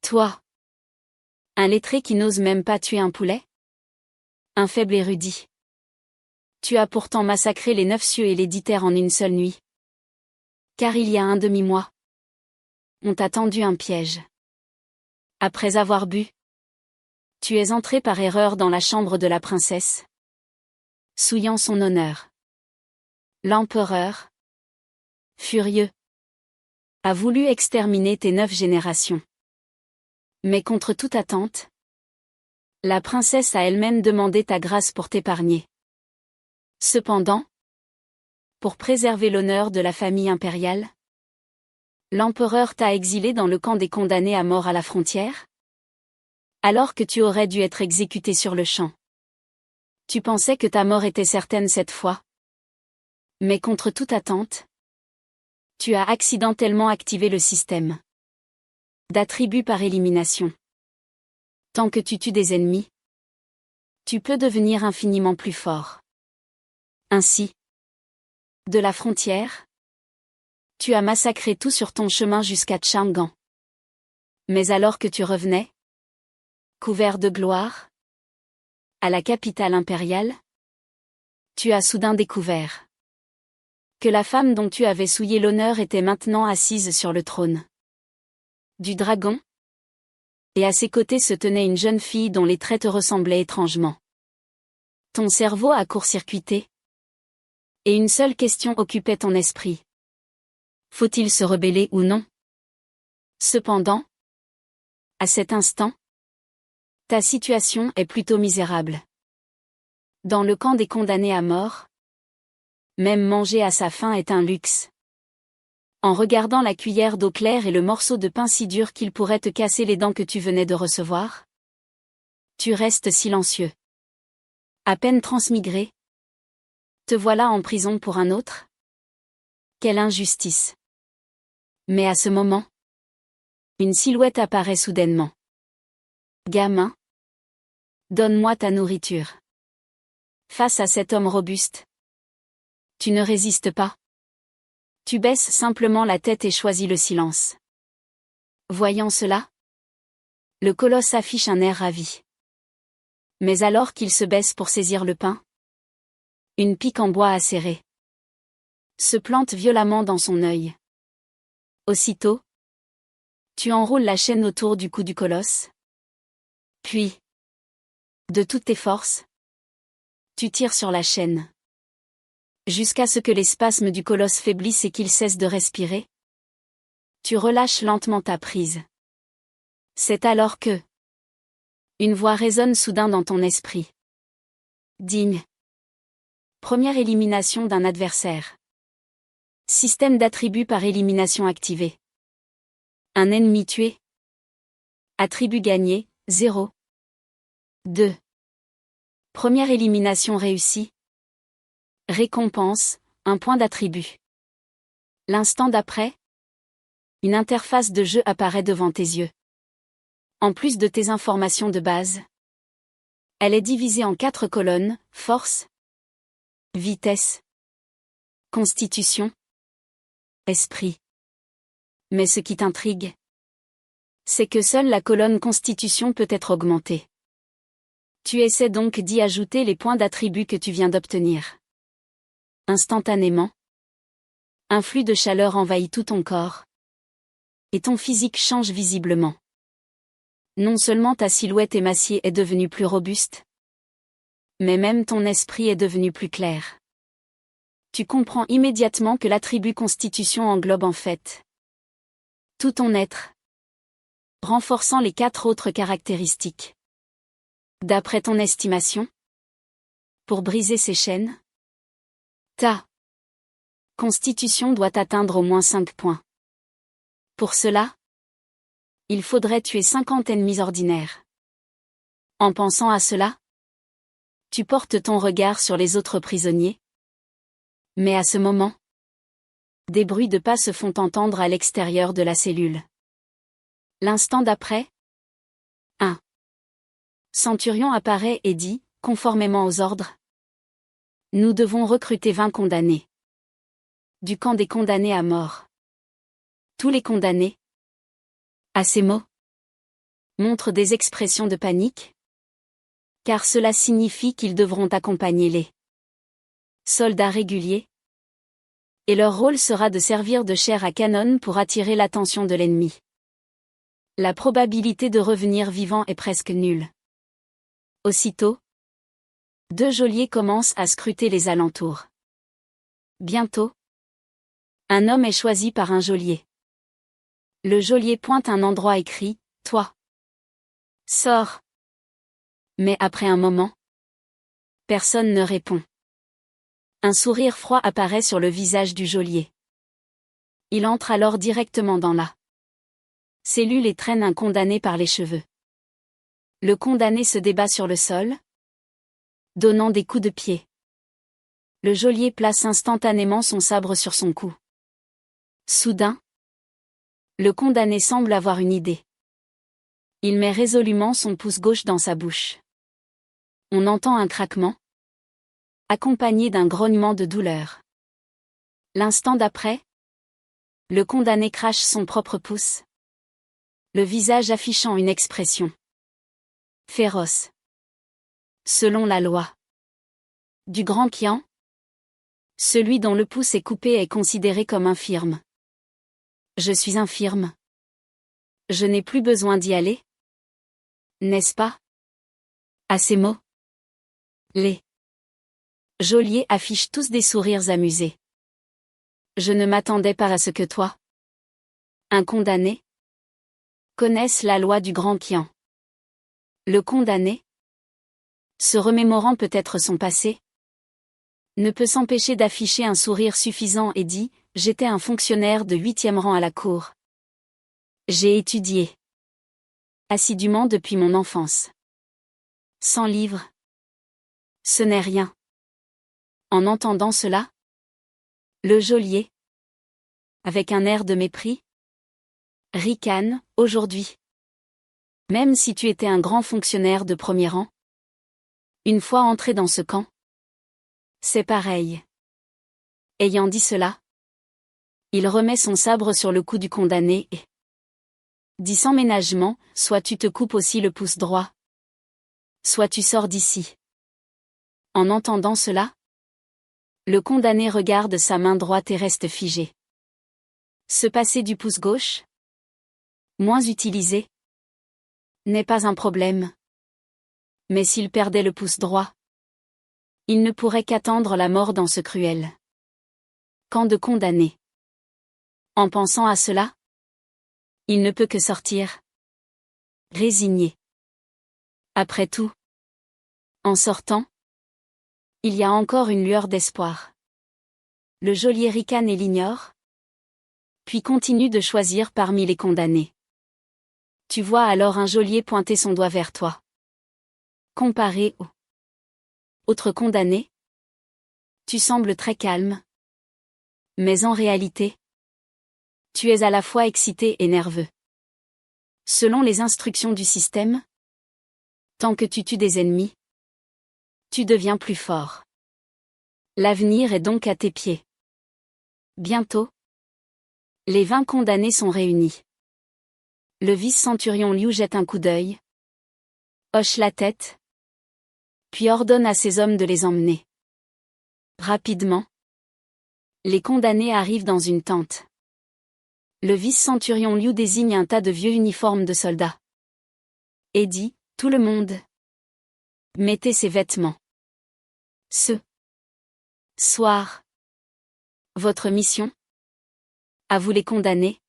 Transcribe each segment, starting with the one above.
Toi. Un lettré qui n'ose même pas tuer un poulet? Un faible érudit. Tu as pourtant massacré les 9 cieux et les 10 terres en une seule nuit. Car il y a un demi-mois, on t'a tendu un piège. Après avoir bu, tu es entré par erreur dans la chambre de la princesse, souillant son honneur. L'empereur, furieux, a voulu exterminer tes 9 générations. Mais contre toute attente, la princesse a elle-même demandé ta grâce pour t'épargner. Cependant, pour préserver l'honneur de la famille impériale, l'empereur t'a exilé dans le camp des condamnés à mort à la frontière, alors que tu aurais dû être exécuté sur le champ. Tu pensais que ta mort était certaine cette fois. Mais contre toute attente, tu as accidentellement activé le système d'attributs par élimination. Tant que tu tues des ennemis, tu peux devenir infiniment plus fort. Ainsi, de la frontière, tu as massacré tout sur ton chemin jusqu'à Chang'an. Mais alors que tu revenais, couvert de gloire, à la capitale impériale, tu as soudain découvert que la femme dont tu avais souillé l'honneur était maintenant assise sur le trône du dragon, et à ses côtés se tenait une jeune fille dont les traits te ressemblaient étrangement. Ton cerveau a court-circuité, et une seule question occupait ton esprit. Faut-il se rebeller ou non? Cependant, à cet instant, ta situation est plutôt misérable. Dans le camp des condamnés à mort, même manger à sa faim est un luxe. En regardant la cuillère d'eau claire et le morceau de pain si dur qu'il pourrait te casser les dents que tu venais de recevoir, tu restes silencieux. À peine transmigré, te voilà en prison pour un autre? Quelle injustice! Mais à ce moment, une silhouette apparaît soudainement. Gamin, donne-moi ta nourriture. Face à cet homme robuste, tu ne résistes pas. Tu baisses simplement la tête et choisis le silence. Voyant cela, le colosse affiche un air ravi. Mais alors qu'il se baisse pour saisir le pain, une pique en bois acéré se plante violemment dans son œil. Aussitôt, tu enroules la chaîne autour du cou du colosse. Puis, de toutes tes forces, tu tires sur la chaîne. Jusqu'à ce que les spasmes du colosse faiblissent et qu'il cesse de respirer. Tu relâches lentement ta prise. C'est alors que une voix résonne soudain dans ton esprit. Digne. Première élimination d'un adversaire. Système d'attributs par élimination activé. Un ennemi tué. Attribut gagné, 0. 2. Première élimination réussie. Récompense, 1 point d'attribut. L'instant d'après, une interface de jeu apparaît devant tes yeux. En plus de tes informations de base, elle est divisée en 4 colonnes, force, vitesse, constitution, esprit. Mais ce qui t'intrigue, c'est que seule la colonne constitution peut être augmentée. Tu essaies donc d'y ajouter les points d'attribut que tu viens d'obtenir. Instantanément, un flux de chaleur envahit tout ton corps, et ton physique change visiblement. Non seulement ta silhouette émaciée est devenue plus robuste, mais même ton esprit est devenu plus clair. Tu comprends immédiatement que l'attribut constitution englobe en fait tout ton être, renforçant les 4 autres caractéristiques. D'après ton estimation, pour briser ces chaînes, ta constitution doit atteindre au moins 5 points. Pour cela, il faudrait tuer 50 ennemis ordinaires. En pensant à cela, tu portes ton regard sur les autres prisonniers. Mais à ce moment, des bruits de pas se font entendre à l'extérieur de la cellule. L'instant d'après, un centurion apparaît et dit, conformément aux ordres, nous devons recruter 20 condamnés. Du camp des condamnés à mort. Tous les condamnés. À ces mots, montrent des expressions de panique, car cela signifie qu'ils devront accompagner les soldats réguliers, et leur rôle sera de servir de chair à canon pour attirer l'attention de l'ennemi. La probabilité de revenir vivant est presque nulle. Aussitôt, deux geôliers commencent à scruter les alentours. Bientôt, un homme est choisi par un geôlier. Le geôlier pointe un endroit et crie « Toi! Sors !» Mais après un moment, personne ne répond. Un sourire froid apparaît sur le visage du geôlier. Il entre alors directement dans la cellule et traîne un condamné par les cheveux. Le condamné se débat sur le sol, donnant des coups de pied. Le geôlier place instantanément son sabre sur son cou. Soudain, le condamné semble avoir une idée. Il met résolument son pouce gauche dans sa bouche. On entend un craquement, accompagné d'un grognement de douleur. L'instant d'après, le condamné crache son propre pouce, le visage affichant une expression féroce. Selon la loi du Grand Qian, celui dont le pouce est coupé est considéré comme infirme. Je suis infirme. Je n'ai plus besoin d'y aller. N'est-ce pas? À ces mots, les geôliers affichent tous des sourires amusés. Je ne m'attendais pas à ce que toi, un condamné, connaisse la loi du Grand Qian. Le condamné, se remémorant peut-être son passé, ne peut s'empêcher d'afficher un sourire suffisant et dit « J'étais un fonctionnaire de 8e rang à la cour. J'ai étudié assidûment depuis mon enfance. 100 livres. Ce n'est rien. » En entendant cela, le geôlier, avec un air de mépris, ricane « Aujourd'hui, même si tu étais un grand fonctionnaire de premier rang, une fois entré dans ce camp, c'est pareil. » Ayant dit cela, il remet son sabre sur le cou du condamné et dit sans ménagement, soit tu te coupes aussi le pouce droit, soit tu sors d'ici. En entendant cela, le condamné regarde sa main droite et reste figé. Se passer du pouce gauche, moins utilisé, n'est pas un problème. Mais s'il perdait le pouce droit, il ne pourrait qu'attendre la mort dans ce cruel camp de condamnés. En pensant à cela, il ne peut que sortir résigné. Après tout, en sortant, il y a encore une lueur d'espoir. Le geôlier ricane et l'ignore, puis continue de choisir parmi les condamnés. Tu vois alors un geôlier pointer son doigt vers toi. Comparé aux autres condamnés, tu sembles très calme. Mais en réalité, tu es à la fois excité et nerveux. Selon les instructions du système, tant que tu tues des ennemis, tu deviens plus fort. L'avenir est donc à tes pieds. Bientôt, les 20 condamnés sont réunis. Le vice-centurion Liu jette un coup d'œil, hoche la tête, puis ordonne à ses hommes de les emmener. Rapidement, les condamnés arrivent dans une tente. Le vice-centurion Liu désigne un tas de vieux uniformes de soldats. Et dit, tout le monde, mettez ces vêtements. Ce soir, votre mission, à vous les condamnés,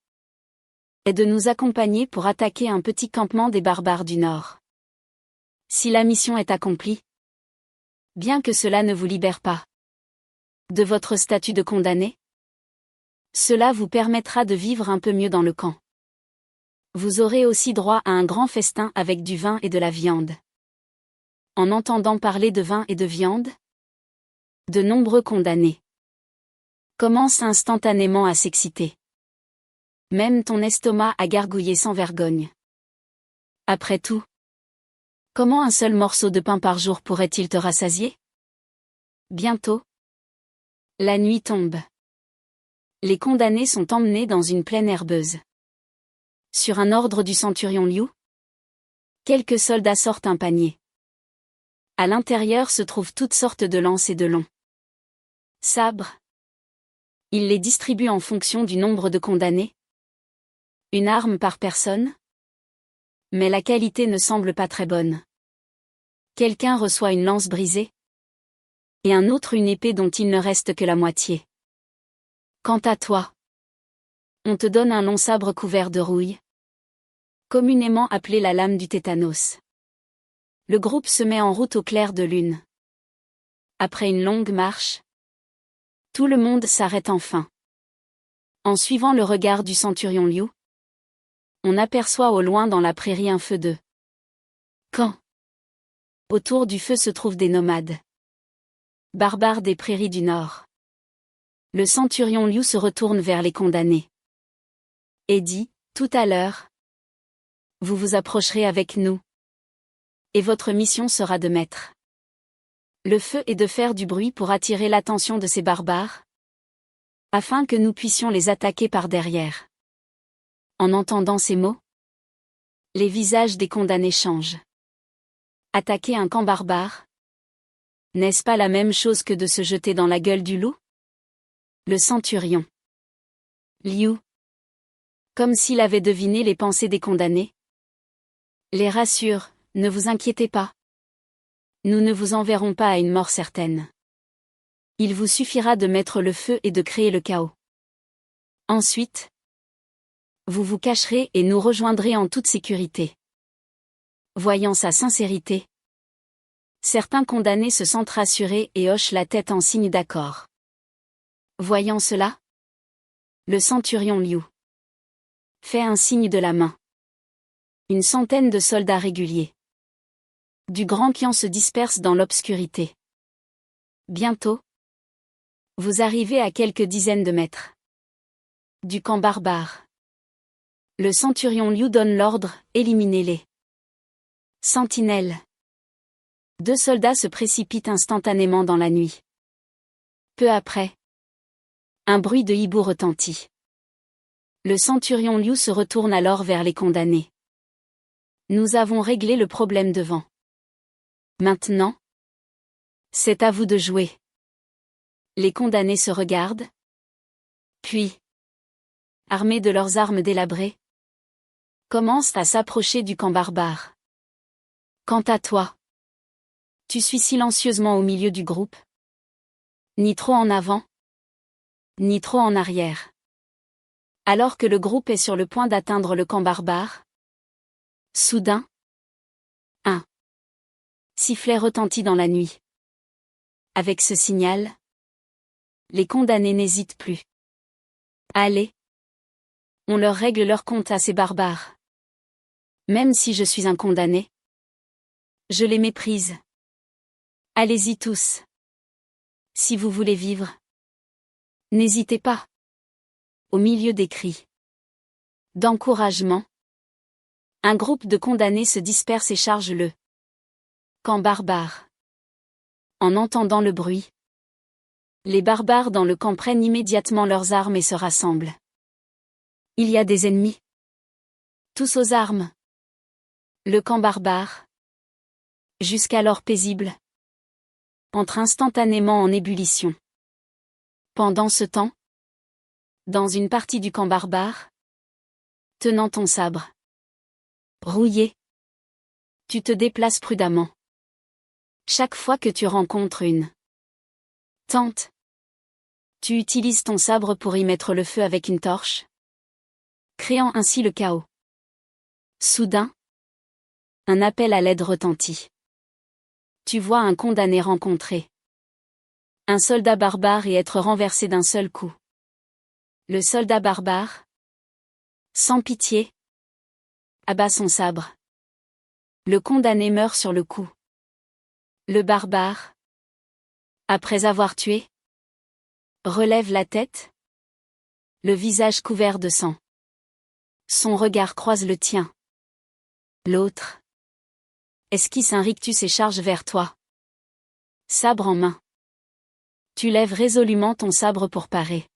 est de nous accompagner pour attaquer un petit campement des barbares du Nord. Si la mission est accomplie, bien que cela ne vous libère pas de votre statut de condamné, cela vous permettra de vivre un peu mieux dans le camp. Vous aurez aussi droit à un grand festin avec du vin et de la viande. En entendant parler de vin et de viande, de nombreux condamnés commencent instantanément à s'exciter. Même ton estomac a gargouillé sans vergogne. Après tout, comment un seul morceau de pain par jour pourrait-il te rassasier? Bientôt, la nuit tombe. Les condamnés sont emmenés dans une plaine herbeuse. Sur un ordre du centurion Liu, Quelques soldats sortent un panier. À l'intérieur se trouvent toutes sortes de lances et de longs sabres. Ils les distribuent en fonction du nombre de condamnés. Une arme par personne. Mais la qualité ne semble pas très bonne. Quelqu'un reçoit une lance brisée. Et un autre une épée dont il ne reste que la moitié. Quant à toi, on te donne un long sabre couvert de rouille, communément appelé la lame du tétanos. Le groupe se met en route au clair de lune. Après une longue marche, tout le monde s'arrête enfin. En suivant le regard du centurion Liu, on aperçoit au loin dans la prairie un feu de camp. Autour du feu se trouvent des nomades, barbares des prairies du Nord. Le centurion Liu se retourne vers les condamnés et dit, tout à l'heure, vous vous approcherez avec nous, et votre mission sera de mettre le feu et de faire du bruit pour attirer l'attention de ces barbares, afin que nous puissions les attaquer par derrière. En entendant ces mots, les visages des condamnés changent. Attaquer un camp barbare? N'est-ce pas la même chose que de se jeter dans la gueule du loup? Le centurion Liu, comme s'il avait deviné les pensées des condamnés, les rassure, ne vous inquiétez pas. Nous ne vous enverrons pas à une mort certaine. Il vous suffira de mettre le feu et de créer le chaos. Ensuite, vous vous cacherez et nous rejoindrez en toute sécurité. Voyant sa sincérité, certains condamnés se sentent rassurés et hochent la tête en signe d'accord. Voyant cela, le centurion Liu fait un signe de la main. Une centaine de soldats réguliers du grand camp se dispersent dans l'obscurité. Bientôt, vous arrivez à quelques dizaines de mètres du camp barbare. Le centurion Liu donne l'ordre, éliminez-les. Sentinelle. 2 soldats se précipitent instantanément dans la nuit. Peu après, un bruit de hibou retentit. Le centurion Liu se retourne alors vers les condamnés. Nous avons réglé le problème devant. Maintenant, c'est à vous de jouer. Les condamnés se regardent. Puis, armés de leurs armes délabrées, commencent à s'approcher du camp barbare. Quant à toi, tu suis silencieusement au milieu du groupe. Ni trop en avant, ni trop en arrière. Alors que le groupe est sur le point d'atteindre le camp barbare, soudain, un sifflet retentit dans la nuit. Avec ce signal, les condamnés n'hésitent plus. Allez, on leur règle leur compte à ces barbares. Même si je suis un condamné, je les méprise. Allez-y tous. Si vous voulez vivre, n'hésitez pas. Au milieu des cris d'encouragement, un groupe de condamnés se disperse et charge le camp barbare. En entendant le bruit, les barbares dans le camp prennent immédiatement leurs armes et se rassemblent. Il y a des ennemis. Tous aux armes. Le camp barbare, jusqu'alors paisible, entre instantanément en ébullition. Pendant ce temps, dans une partie du camp barbare, tenant ton sabre rouillé, tu te déplaces prudemment. Chaque fois que tu rencontres une tente, tu utilises ton sabre pour y mettre le feu avec une torche, créant ainsi le chaos. Soudain, un appel à l'aide retentit. Tu vois un condamné rencontrer un soldat barbare et être renversé d'un seul coup. Le soldat barbare, sans pitié, abat son sabre. Le condamné meurt sur le coup. Le barbare, après avoir tué, relève la tête, le visage couvert de sang. Son regard croise le tien. L'autre esquisse un rictus et charge vers toi. Sabre en main. Tu lèves résolument ton sabre pour parer.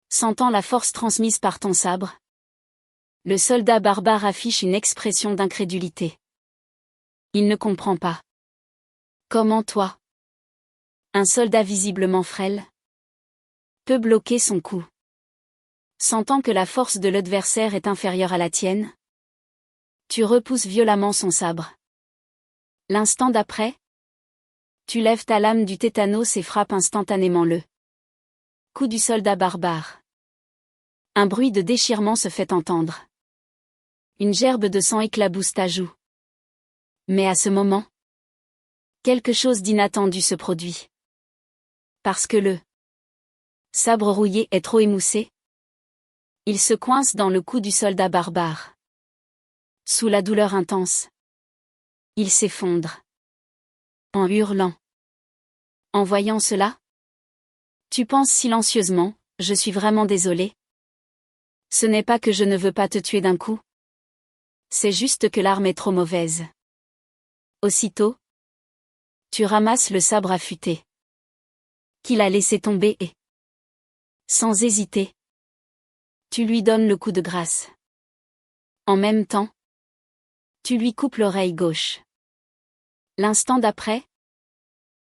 Sentant la force transmise par ton sabre, le soldat barbare affiche une expression d'incrédulité. Il ne comprend pas. Comment toi, un soldat visiblement frêle, peut bloquer son coup? Sentant que la force de l'adversaire est inférieure à la tienne, tu repousses violemment son sabre. L'instant d'après, tu lèves ta lame du tétanos et frappes instantanément le coup du soldat barbare. Un bruit de déchirement se fait entendre. Une gerbe de sang éclabousse ta joue. Mais à ce moment, quelque chose d'inattendu se produit. Parce que le sabre rouillé est trop émoussé, il se coince dans le cou du soldat barbare. Sous la douleur intense, il s'effondre. En hurlant. En voyant cela, tu penses silencieusement, je suis vraiment désolé. Ce n'est pas que je ne veux pas te tuer d'un coup. C'est juste que l'arme est trop mauvaise. Aussitôt, tu ramasses le sabre affûté qu'il a laissé tomber et, sans hésiter, tu lui donnes le coup de grâce. En même temps, tu lui coupes l'oreille gauche. L'instant d'après,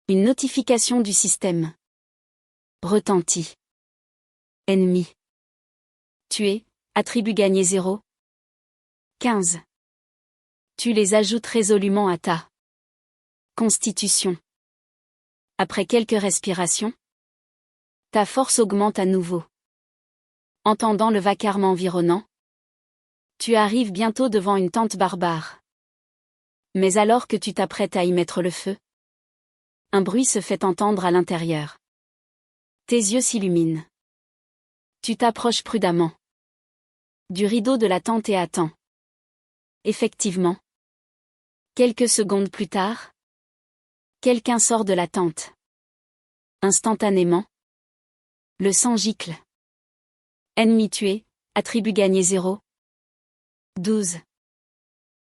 une notification du système retentit. Ennemi tué, attribut gagné 0. 15. Tu les ajoutes résolument à ta constitution. Après quelques respirations, ta force augmente à nouveau. Entendant le vacarme environnant, tu arrives bientôt devant une tente barbare. Mais alors que tu t'apprêtes à y mettre le feu, un bruit se fait entendre à l'intérieur. Tes yeux s'illuminent. Tu t'approches prudemment du rideau de la tente et attends. Effectivement. Quelques secondes plus tard, quelqu'un sort de la tente. Instantanément, le sang gicle. Ennemi tué, attribut gagné 0. 12.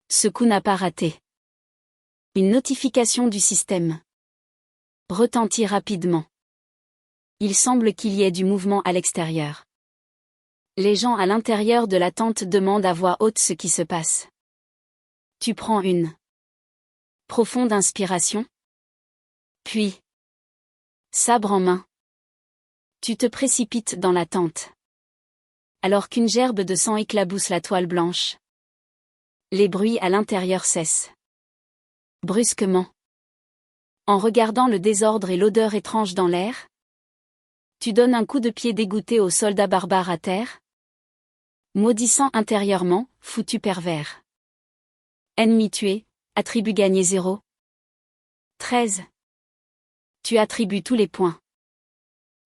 Ce coup n'a pas raté. Une notification du système retentit rapidement. Il semble qu'il y ait du mouvement à l'extérieur. Les gens à l'intérieur de la tente demandent à voix haute ce qui se passe. Tu prends une profonde inspiration. Puis, sabre en main, tu te précipites dans la tente. Alors qu'une gerbe de sang éclabousse la toile blanche, les bruits à l'intérieur cessent. Brusquement, en regardant le désordre et l'odeur étrange dans l'air, tu donnes un coup de pied dégoûté au soldat barbare à terre, maudissant intérieurement, foutu pervers. Ennemi tué, attribut gagné 0. 13. Tu attribues tous les points.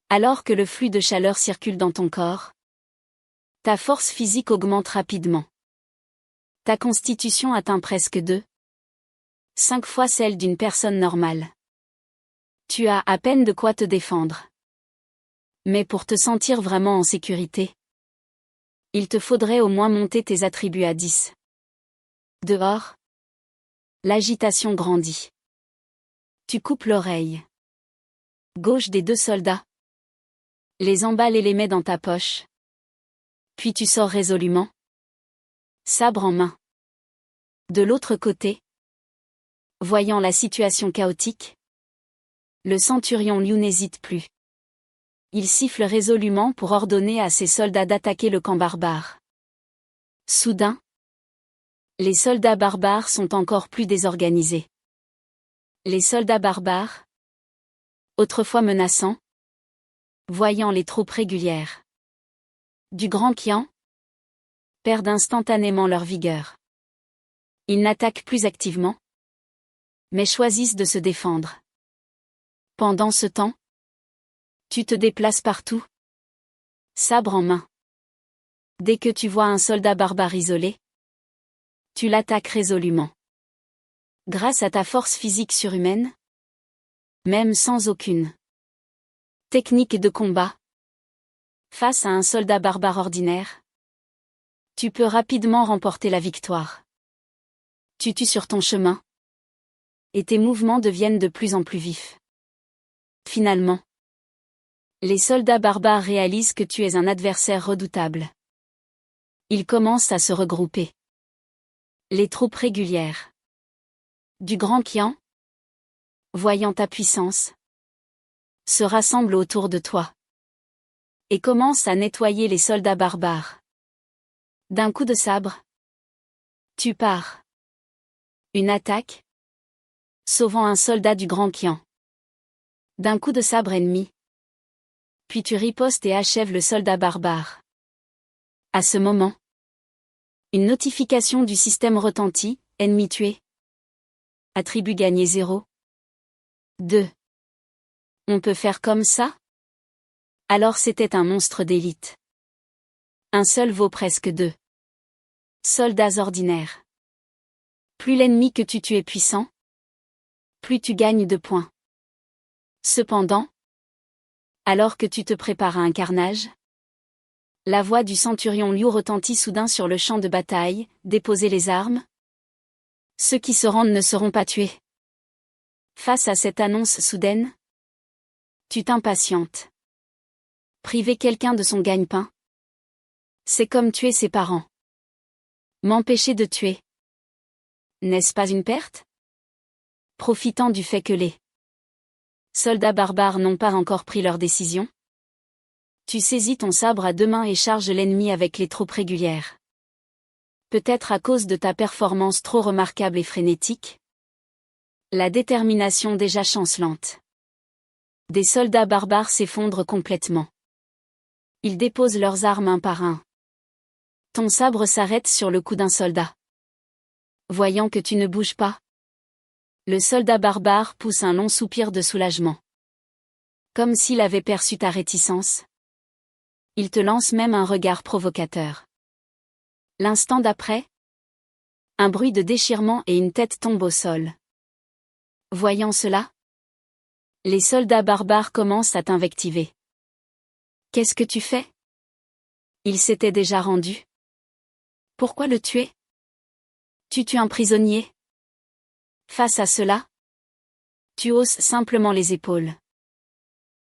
Alors que le flux de chaleur circule dans ton corps, ta force physique augmente rapidement. Ta constitution atteint presque 5 fois celle d'une personne normale. Tu as à peine de quoi te défendre. Mais pour te sentir vraiment en sécurité, il te faudrait au moins monter tes attributs à 10. Dehors, l'agitation grandit. Tu coupes l'oreille gauche des 2 soldats, les emballes et les mets dans ta poche. Puis tu sors résolument, sabre en main. De l'autre côté, voyant la situation chaotique, le centurion Liu n'hésite plus. Il siffle résolument pour ordonner à ses soldats d'attaquer le camp barbare. Soudain, les soldats barbares sont encore plus désorganisés. Les soldats barbares, autrefois menaçants, voyant les troupes régulières du Grand Qian, perdent instantanément leur vigueur. Ils n'attaquent plus activement, mais choisissent de se défendre. Pendant ce temps, tu te déplaces partout, sabre en main. Dès que tu vois un soldat barbare isolé, tu l'attaques résolument. Grâce à ta force physique surhumaine, même sans aucune technique de combat, face à un soldat barbare ordinaire, tu peux rapidement remporter la victoire. Tu tues sur ton chemin, et tes mouvements deviennent de plus en plus vifs. Finalement, les soldats barbares réalisent que tu es un adversaire redoutable. Ils commencent à se regrouper. Les troupes régulières Du grand Qian, voyant ta puissance, se rassemble autour de toi et commence à nettoyer les soldats barbares. D'un coup de sabre, tu pars. Une attaque, sauvant un soldat du grand Qian. D'un coup de sabre ennemi, puis tu ripostes et achèves le soldat barbare. À ce moment, une notification du système retentit, ennemi tué. Attribut gagné 0. 2. On peut faire comme ça? Alors c'était un monstre d'élite. Un seul vaut presque 2. Soldats ordinaires. Plus l'ennemi que tu tues est puissant, plus tu gagnes de points. Cependant, alors que tu te prépares à un carnage, la voix du centurion Liu retentit soudain sur le champ de bataille, déposez les armes. Ceux qui se rendent ne seront pas tués. Face à cette annonce soudaine, tu t'impatientes. Priver quelqu'un de son gagne-pain, c'est comme tuer ses parents. M'empêcher de tuer, n'est-ce pas une perte? Profitant du fait que les soldats barbares n'ont pas encore pris leur décision, tu saisis ton sabre à deux mains et charges l'ennemi avec les troupes régulières. Peut-être à cause de ta performance trop remarquable et frénétique, la détermination déjà chancelante des soldats barbares s'effondre complètement. Ils déposent leurs armes un par un. Ton sabre s'arrête sur le cou d'un soldat. Voyant que tu ne bouges pas, le soldat barbare pousse un long soupir de soulagement. Comme s'il avait perçu ta réticence. Il te lance même un regard provocateur. L'instant d'après, un bruit de déchirement et une tête tombent au sol. Voyant cela, les soldats barbares commencent à t'invectiver. Qu'est-ce que tu fais? Il s'était déjà rendu. Pourquoi le tuer? Tu tues un prisonnier. Face à cela, tu hausses simplement les épaules.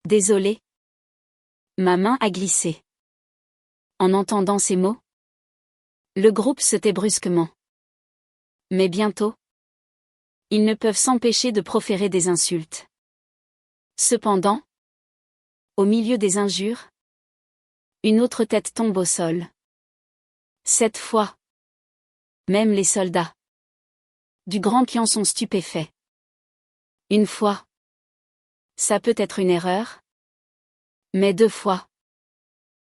Désolé. Ma main a glissé. En entendant ces mots, le groupe se tait brusquement. Mais bientôt, ils ne peuvent s'empêcher de proférer des insultes. Cependant, au milieu des injures, une autre tête tombe au sol. Cette fois, même les soldats du grand Qian sont stupéfaits. Une fois, ça peut être une erreur, mais 2 fois,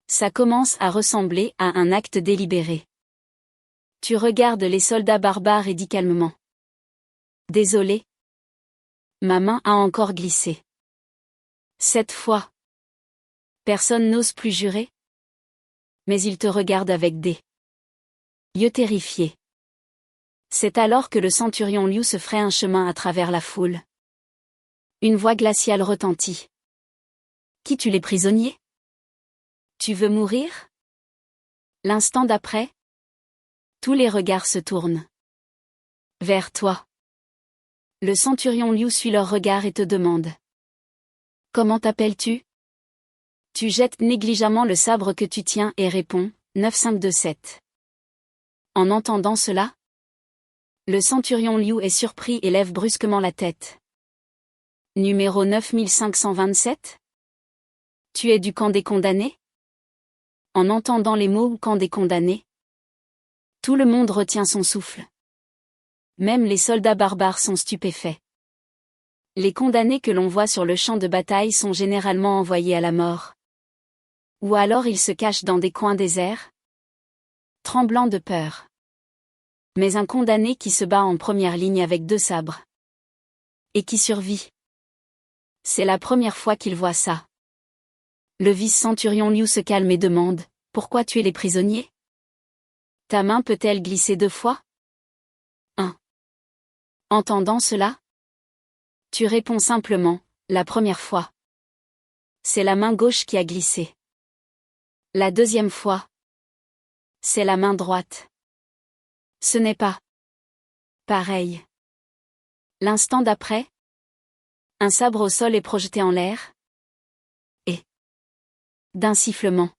ça commence à ressembler à un acte délibéré. Tu regardes les soldats barbares et dis calmement. Désolé. Ma main a encore glissé. Cette fois, personne n'ose plus jurer. Mais ils te regardent avec des yeux terrifiés. C'est alors que le centurion Liu se fraye un chemin à travers la foule. Une voix glaciale retentit. Qui tue les prisonniers? Tu veux mourir? L'instant d'après, tous les regards se tournent vers toi. Le centurion Liu suit leur regard et te demande. Comment t'appelles-tu? Tu jettes négligemment le sabre que tu tiens et réponds, 9527. En entendant cela, le centurion Liu est surpris et lève brusquement la tête. Numéro 9527? Tu es du camp des condamnés? En entendant les mots camp des condamnés, tout le monde retient son souffle. Même les soldats barbares sont stupéfaits. Les condamnés que l'on voit sur le champ de bataille sont généralement envoyés à la mort. Ou alors ils se cachent dans des coins déserts, tremblant de peur. Mais un condamné qui se bat en première ligne avec 2 sabres. Et qui survit. C'est la première fois qu'il voit ça. Le vice-centurion Liu se calme et demande, pourquoi tuer les prisonniers? Ta main peut-elle glisser 2 fois? 1. Entendant cela, tu réponds simplement, la première fois. C'est la main gauche qui a glissé. La deuxième fois, c'est la main droite. Ce n'est pas pareil. L'instant d'après, un sabre au sol est projeté en l'air. Et d'un sifflement,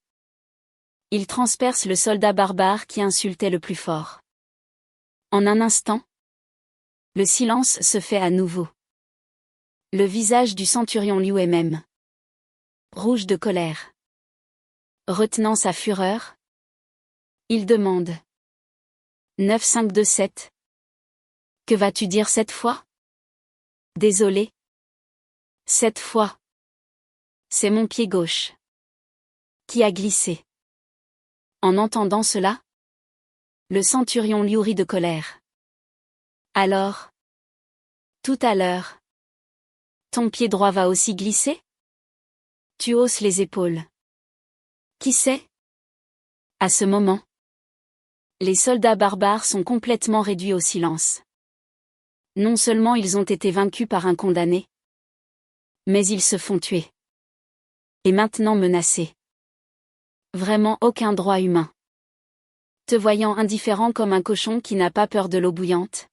il transperce le soldat barbare qui insultait le plus fort. En un instant, Le silence se fait à nouveau. Le visage du centurion Liu est même rouge de colère. Retenant sa fureur, il demande. 9527. Que vas-tu dire cette fois? Désolé. Cette fois. C'est mon pied gauche qui a glissé. En entendant cela, le centurion Liu rit de colère. Alors, tout à l'heure, ton pied droit va aussi glisser? Tu hausses les épaules. Qui sait? À ce moment, les soldats barbares sont complètement réduits au silence. Non seulement ils ont été vaincus par un condamné, mais ils se font tuer. Et maintenant menacés. Vraiment aucun droit humain. Te voyant indifférent comme un cochon qui n'a pas peur de l'eau bouillante,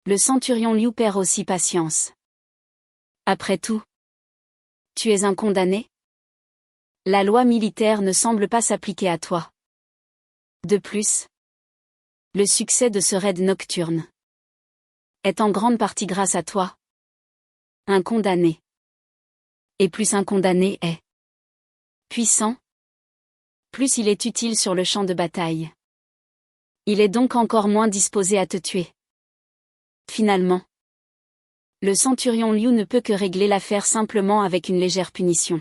le centurion Liu perd aussi patience. Après tout, tu es un condamné? La loi militaire ne semble pas s'appliquer à toi. De plus, le succès de ce raid nocturne est en grande partie grâce à toi. Un condamné. Et plus un condamné est puissant, plus il est utile sur le champ de bataille. Il est donc encore moins disposé à te tuer. Finalement, le centurion Liu ne peut que régler l'affaire simplement avec une légère punition.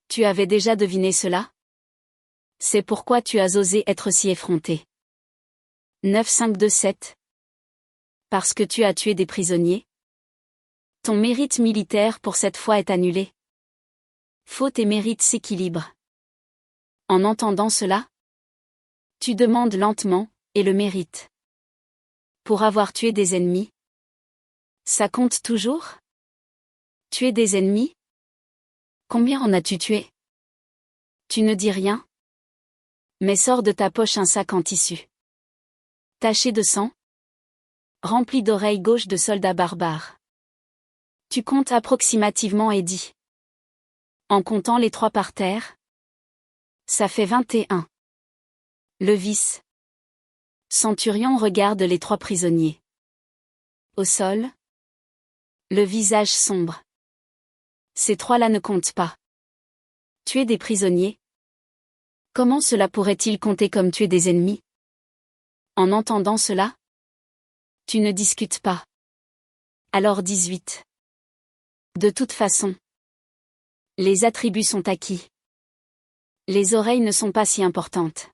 Tu avais déjà deviné cela? C'est pourquoi tu as osé être si effronté. 9527. Parce que tu as tué des prisonniers? Ton mérite militaire pour cette fois est annulé. Faute et mérite s'équilibrent. En entendant cela, tu demandes lentement, et le mérite. Pour avoir tué des ennemis? Ça compte toujours? Tuer des ennemis? Combien en as-tu tué? Tu ne dis rien? Mais sors de ta poche un sac en tissu. Taché de sang? Rempli d'oreilles gauches de soldats barbares. Tu comptes approximativement et dis. En comptant les 3 par terre? Ça fait 21. Le vice. Centurion regarde les 3 prisonniers. Au sol. Le visage sombre. Ces 3-là ne comptent pas. Tuer des prisonniers? Comment cela pourrait-il compter comme tuer des ennemis? En entendant cela, tu ne discutes pas. Alors 18. De toute façon, les attributs sont acquis. Les oreilles ne sont pas si importantes.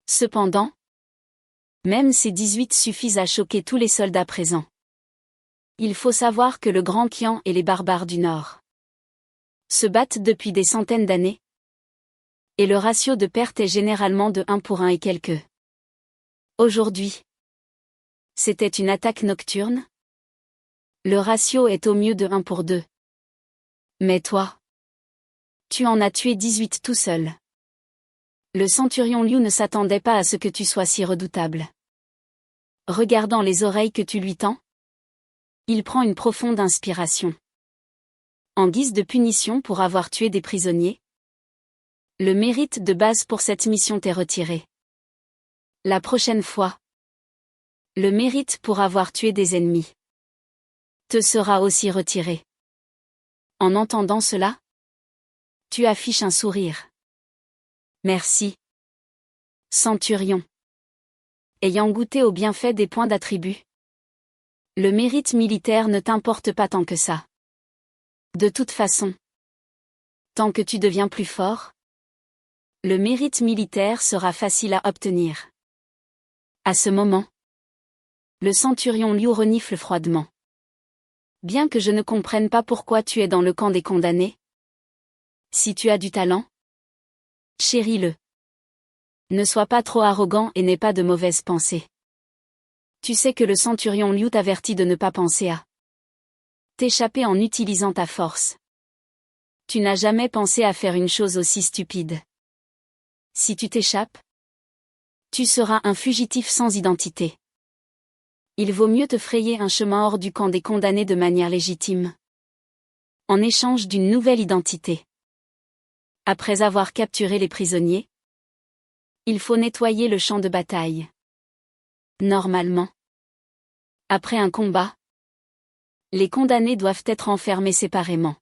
Cependant, même ces 18 suffisent à choquer tous les soldats présents. Il faut savoir que le Grand Qian et les barbares du Nord se battent depuis des centaines d'années, et le ratio de perte est généralement de 1 pour 1 et quelques. Aujourd'hui, c'était une attaque nocturne? Le ratio est au mieux de 1 pour 2. Mais toi, tu en as tué 18 tout seul. Le centurion Liu ne s'attendait pas à ce que tu sois si redoutable. Regardant les oreilles que tu lui tends, il prend une profonde inspiration. En guise de punition pour avoir tué des prisonniers, le mérite de base pour cette mission t'est retiré. La prochaine fois, le mérite pour avoir tué des ennemis te sera aussi retiré. En entendant cela, tu affiches un sourire. Merci. Centurion. Ayant goûté aux bienfaits des points d'attribut, le mérite militaire ne t'importe pas tant que ça. De toute façon, tant que tu deviens plus fort, le mérite militaire sera facile à obtenir. À ce moment, le centurion Liu renifle froidement. Bien que je ne comprenne pas pourquoi tu es dans le camp des condamnés, si tu as du talent, chéris-le. Ne sois pas trop arrogant et n'aie pas de mauvaises pensées. Tu sais que le centurion Liu t'avertit de ne pas penser à t'échapper en utilisant ta force. Tu n'as jamais pensé à faire une chose aussi stupide. Si tu t'échappes, tu seras un fugitif sans identité. Il vaut mieux te frayer un chemin hors du camp des condamnés de manière légitime, en échange d'une nouvelle identité. Après avoir capturé les prisonniers, il faut nettoyer le champ de bataille. Normalement, Après un combat, les condamnés doivent être enfermés séparément.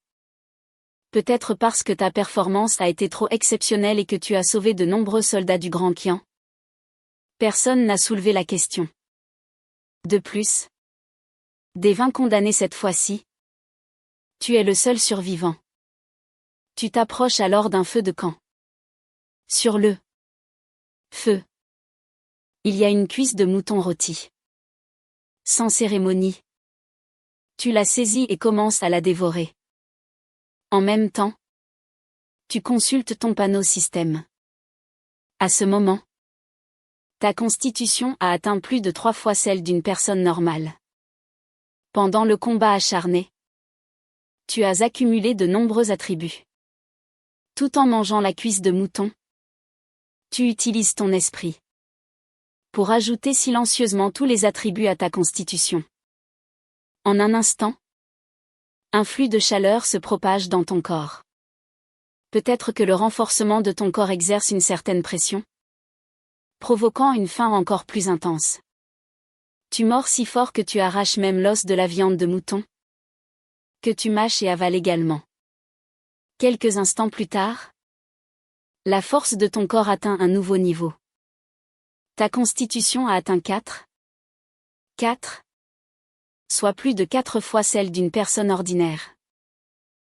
Peut-être parce que ta performance a été trop exceptionnelle et que tu as sauvé de nombreux soldats du Grand Qian. Personne n'a soulevé la question. De plus, des 20 condamnés cette fois-ci, tu es le seul survivant. Tu t'approches alors d'un feu de camp. Sur le feu, il y a une cuisse de mouton rôti. Sans cérémonie, tu la saisis et commences à la dévorer. En même temps, tu consultes ton panneau système. À ce moment, ta constitution a atteint plus de 3 fois celle d'une personne normale. Pendant le combat acharné, tu as accumulé de nombreux attributs. Tout en mangeant la cuisse de mouton, tu utilises ton esprit pour ajouter silencieusement tous les attributs à ta constitution. En un instant, un flux de chaleur se propage dans ton corps. Peut-être que le renforcement de ton corps exerce une certaine pression, provoquant une faim encore plus intense. Tu mords si fort que tu arraches même l'os de la viande de mouton, que tu mâches et avales également. Quelques instants plus tard, la force de ton corps atteint un nouveau niveau. Ta constitution a atteint 4, soit plus de 4 fois celle d'une personne ordinaire.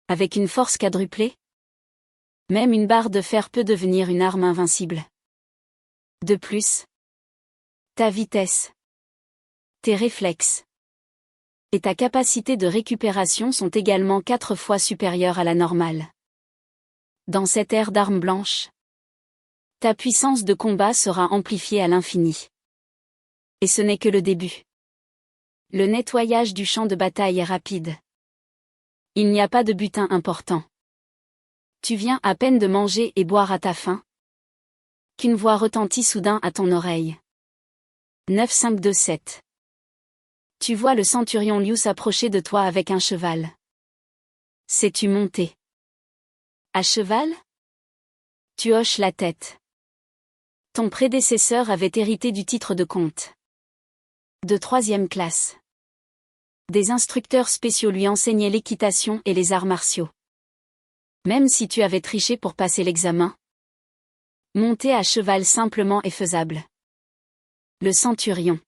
Avec une force quadruplée, même une barre de fer peut devenir une arme invincible. De plus, ta vitesse, tes réflexes et ta capacité de récupération sont également 4 fois supérieures à la normale. Dans cette ère d'armes blanches, ta puissance de combat sera amplifiée à l'infini. Et ce n'est que le début. Le nettoyage du champ de bataille est rapide. Il n'y a pas de butin important. Tu viens à peine de manger et boire à ta faim, qu'une voix retentit soudain à ton oreille. 9527. Tu vois le centurion Liu s'approcher de toi avec un cheval. Sais-tu monter à cheval? Tu hoches la tête. Ton prédécesseur avait hérité du titre de comte de 3e classe. Des instructeurs spéciaux lui enseignaient l'équitation et les arts martiaux. Même si tu avais triché pour passer l'examen, monter à cheval simplement est faisable. Le centurion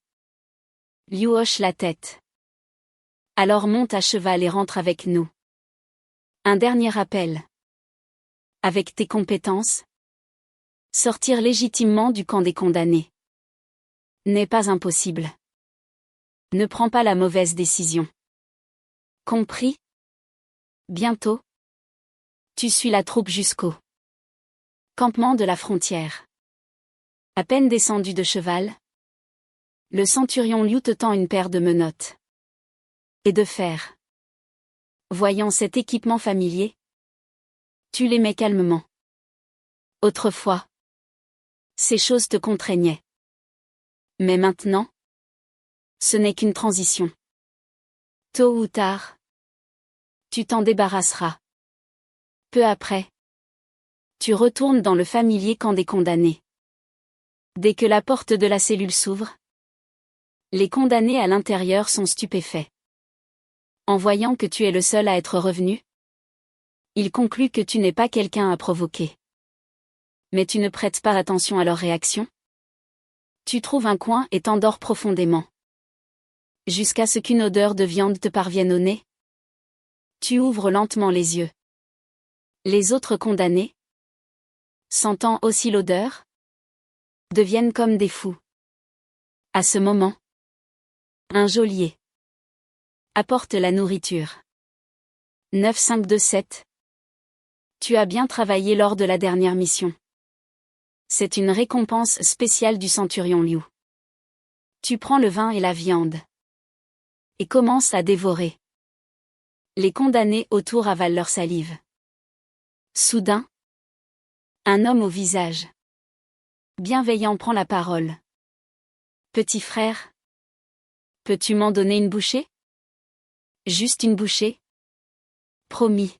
Liu hoche la tête. Alors monte à cheval et rentre avec nous. Un dernier appel. Avec tes compétences, sortir légitimement du camp des condamnés n'est pas impossible. Ne prends pas la mauvaise décision. Compris? Bientôt, tu suis la troupe jusqu'au campement de la frontière. À peine descendu de cheval, le centurion Liu te tend une paire de menottes et de fer. Voyant cet équipement familier, tu les mets calmement. Autrefois, ces choses te contraignaient. Mais maintenant, ce n'est qu'une transition. Tôt ou tard, tu t'en débarrasseras. Peu après, tu retournes dans le familier camp des condamnés. Dès que la porte de la cellule s'ouvre, les condamnés à l'intérieur sont stupéfaits. En voyant que tu es le seul à être revenu, ils concluent que tu n'es pas quelqu'un à provoquer. Mais tu ne prêtes pas attention à leurs réactions. Tu trouves un coin et t'endors profondément. Jusqu'à ce qu'une odeur de viande te parvienne au nez. Tu ouvres lentement les yeux. Les autres condamnés, sentant aussi l'odeur, deviennent comme des fous. À ce moment, un geôlier apporte la nourriture. 9527. Tu as bien travaillé lors de la dernière mission. C'est une récompense spéciale du centurion Liu. Tu prends le vin et la viande et commences à dévorer. Les condamnés autour avalent leur salive. Soudain, un homme au visage bienveillant prend la parole. Petit frère, peux-tu m'en donner une bouchée? Juste une bouchée? Promis.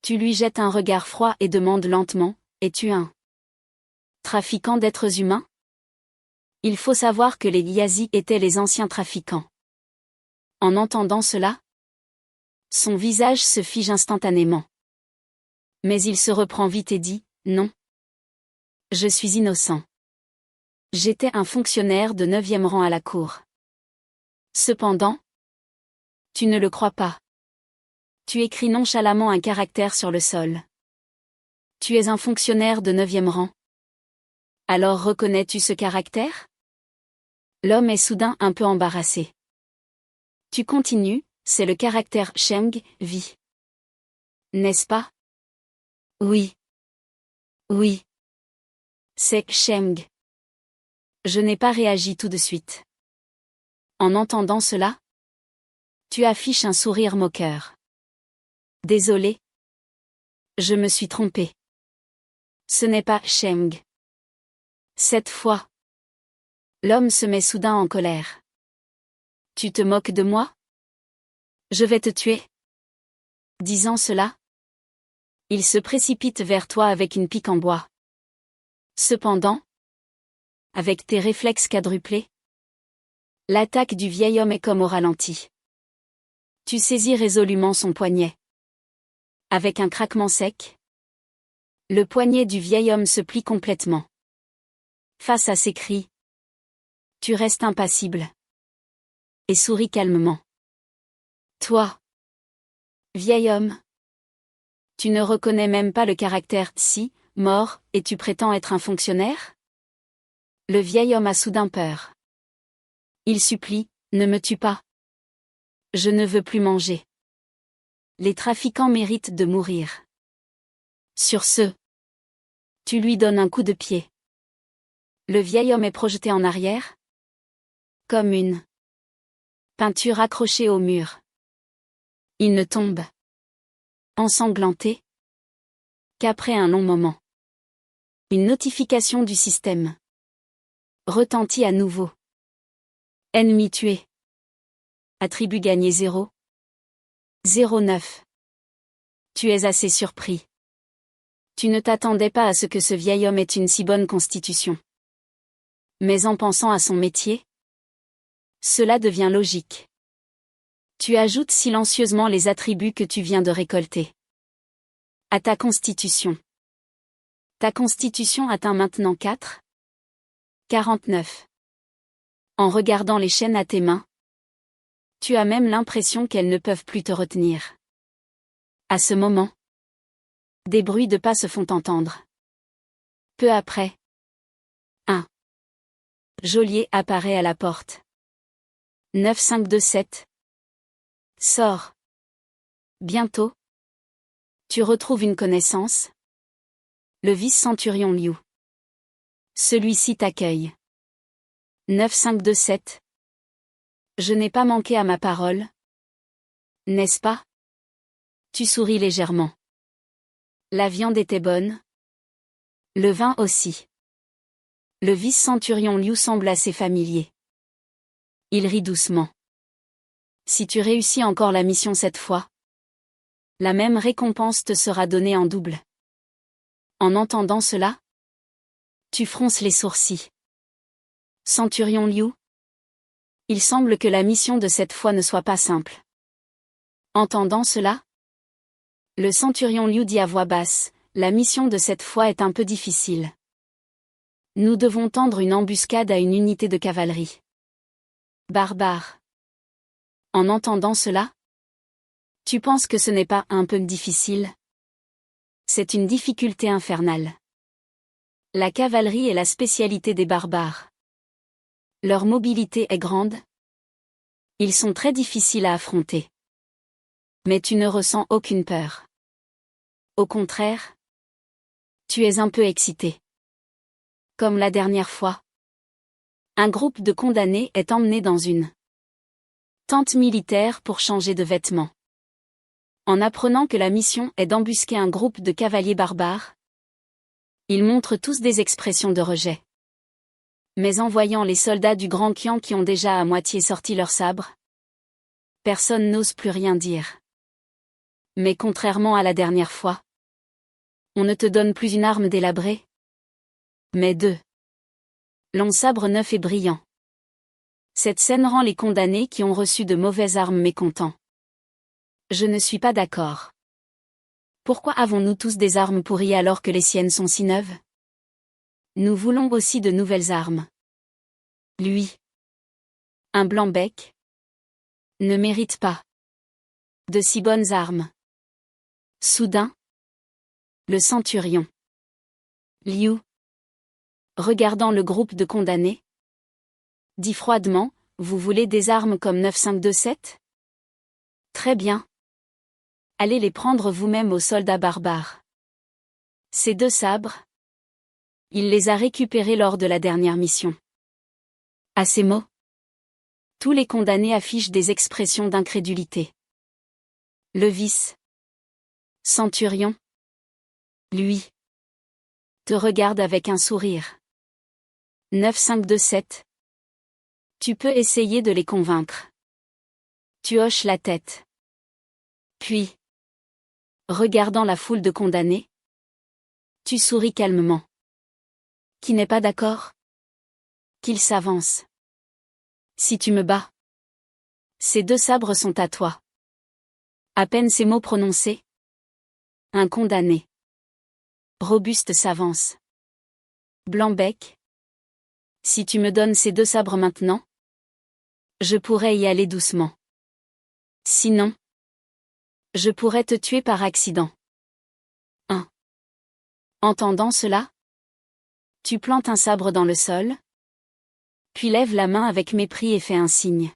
Tu lui jettes un regard froid et demandes lentement, es-tu un trafiquant d'êtres humains? Il faut savoir que les Yazi étaient les anciens trafiquants. En entendant cela, son visage se fige instantanément. Mais il se reprend vite et dit, non. Je suis innocent. J'étais un fonctionnaire de 9e rang à la cour. Cependant, tu ne le crois pas. Tu écris nonchalamment un caractère sur le sol. Tu es un fonctionnaire de 9e rang. Alors reconnais-tu ce caractère? L'homme est soudain un peu embarrassé. Tu continues, c'est le caractère Sheng, Vi. N'est-ce pas? Oui. Oui. C'est Sheng. Je n'ai pas réagi tout de suite. En entendant cela, tu affiches un sourire moqueur. Désolé. Je me suis trompé. Ce n'est pas Sheng. Cette fois, l'homme se met soudain en colère. Tu te moques de moi? Je vais te tuer. Disant cela, il se précipite vers toi avec une pique en bois. Cependant, avec tes réflexes quadruplés, l'attaque du vieil homme est comme au ralenti. Tu saisis résolument son poignet. Avec un craquement sec, le poignet du vieil homme se plie complètement. Face à ses cris, tu restes impassible. Et souris calmement. Toi, vieil homme, tu ne reconnais même pas le caractère Tsi, mort, et tu prétends être un fonctionnaire? Le vieil homme a soudain peur. Il supplie, ne me tue pas. Je ne veux plus manger. Les trafiquants méritent de mourir. Sur ce, tu lui donnes un coup de pied. Le vieil homme est projeté en arrière, comme une peinture accrochée au mur. Il ne tombe, ensanglanté, qu'après un long moment. Une notification du système retentit à nouveau. Ennemi tué. Attribut gagné 0. 09. Tu es assez surpris. Tu ne t'attendais pas à ce que ce vieil homme ait une si bonne constitution. Mais en pensant à son métier, cela devient logique. Tu ajoutes silencieusement les attributs que tu viens de récolter à ta constitution. Ta constitution atteint maintenant 4. 49. En regardant les chaînes à tes mains, tu as même l'impression qu'elles ne peuvent plus te retenir. À ce moment, des bruits de pas se font entendre. Peu après, un geôlier apparaît à la porte. 9527. Sors. Bientôt, tu retrouves une connaissance. Le vice-centurion Liu. Celui-ci t'accueille. 9527. Je n'ai pas manqué à ma parole. N'est-ce pas? Tu souris légèrement. La viande était bonne. Le vin aussi. Le vice-centurion Liu semble assez familier. Il rit doucement. Si tu réussis encore la mission cette fois, la même récompense te sera donnée en double. En entendant cela, tu fronces les sourcils. Centurion Liu, il semble que la mission de cette fois ne soit pas simple. Entendant cela, le centurion Liu dit à voix basse, la mission de cette fois est un peu difficile. Nous devons tendre une embuscade à une unité de cavalerie. Barbare. En entendant cela, tu penses que ce n'est pas un peu difficile? C'est une difficulté infernale. La cavalerie est la spécialité des barbares. Leur mobilité est grande. Ils sont très difficiles à affronter. Mais tu ne ressens aucune peur. Au contraire, tu es un peu excité. Comme la dernière fois. Un groupe de condamnés est emmené dans une tente militaire pour changer de vêtements. En apprenant que la mission est d'embusquer un groupe de cavaliers barbares, ils montrent tous des expressions de rejet. Mais en voyant les soldats du Grand Qian qui ont déjà à moitié sorti leurs sabres, personne n'ose plus rien dire. Mais contrairement à la dernière fois, on ne te donne plus une arme délabrée, mais deux longs sabres neufs et brillants. Cette scène rend les condamnés qui ont reçu de mauvaises armes mécontents. Je ne suis pas d'accord. Pourquoi avons-nous tous des armes pourries alors que les siennes sont si neuves? Nous voulons aussi de nouvelles armes. Lui. Un blanc-bec. Ne mérite pas de si bonnes armes. Soudain. Le centurion. Liu. Regardant le groupe de condamnés. Dit froidement, vous voulez des armes comme 9527? Très bien. Allez les prendre vous-même aux soldats barbares. Ces 2 sabres. Il les a récupérés lors de la dernière mission. À ces mots, tous les condamnés affichent des expressions d'incrédulité. Le vice. Centurion. Lui. Te regarde avec un sourire. 9527. Tu peux essayer de les convaincre. Tu hoches la tête. Puis, regardant la foule de condamnés, tu souris calmement. Qui n'est pas d'accord? Qu'il s'avance. Si tu me bats, ces 2 sabres sont à toi. À peine ces mots prononcés, un condamné robuste s'avance. Blanc-bec. Si tu me donnes ces 2 sabres maintenant, je pourrais y aller doucement. Sinon, je pourrais te tuer par accident. 1. Entendant cela, tu plantes un sabre dans le sol, puis lèves la main avec mépris et fais un signe.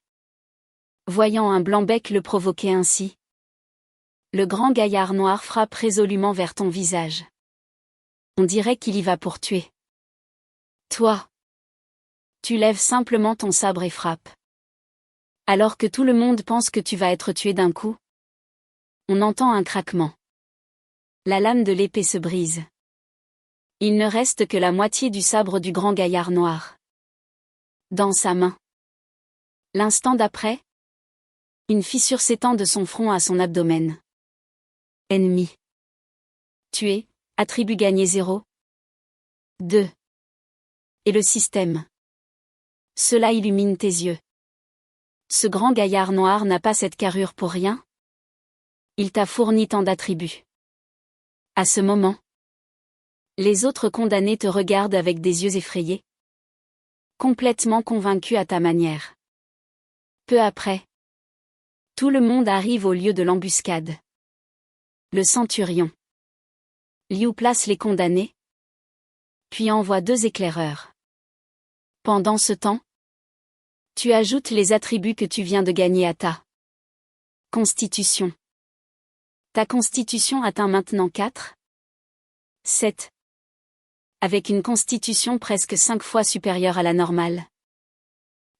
Voyant un blanc-bec le provoquer ainsi, le grand gaillard noir frappe résolument vers ton visage. On dirait qu'il y va pour tuer. Toi, tu lèves simplement ton sabre et frappes. Alors que tout le monde pense que tu vas être tué d'un coup, on entend un craquement. La lame de l'épée se brise. Il ne reste que la moitié du sabre du grand gaillard noir dans sa main. L'instant d'après, une fissure s'étend de son front à son abdomen. Ennemi. Tué, attribut gagné 0. 2. Et le système. Cela illumine tes yeux. Ce grand gaillard noir n'a pas cette carrure pour rien. Il t'a fourni tant d'attributs. À ce moment, les autres condamnés te regardent avec des yeux effrayés. Complètement convaincus à ta manière. Peu après, tout le monde arrive au lieu de l'embuscade. Le centurion. Liu place les condamnés, puis envoie 2 éclaireurs. Pendant ce temps, tu ajoutes les attributs que tu viens de gagner à ta constitution. Ta constitution atteint maintenant 4. 7. Avec une constitution presque 5 fois supérieure à la normale.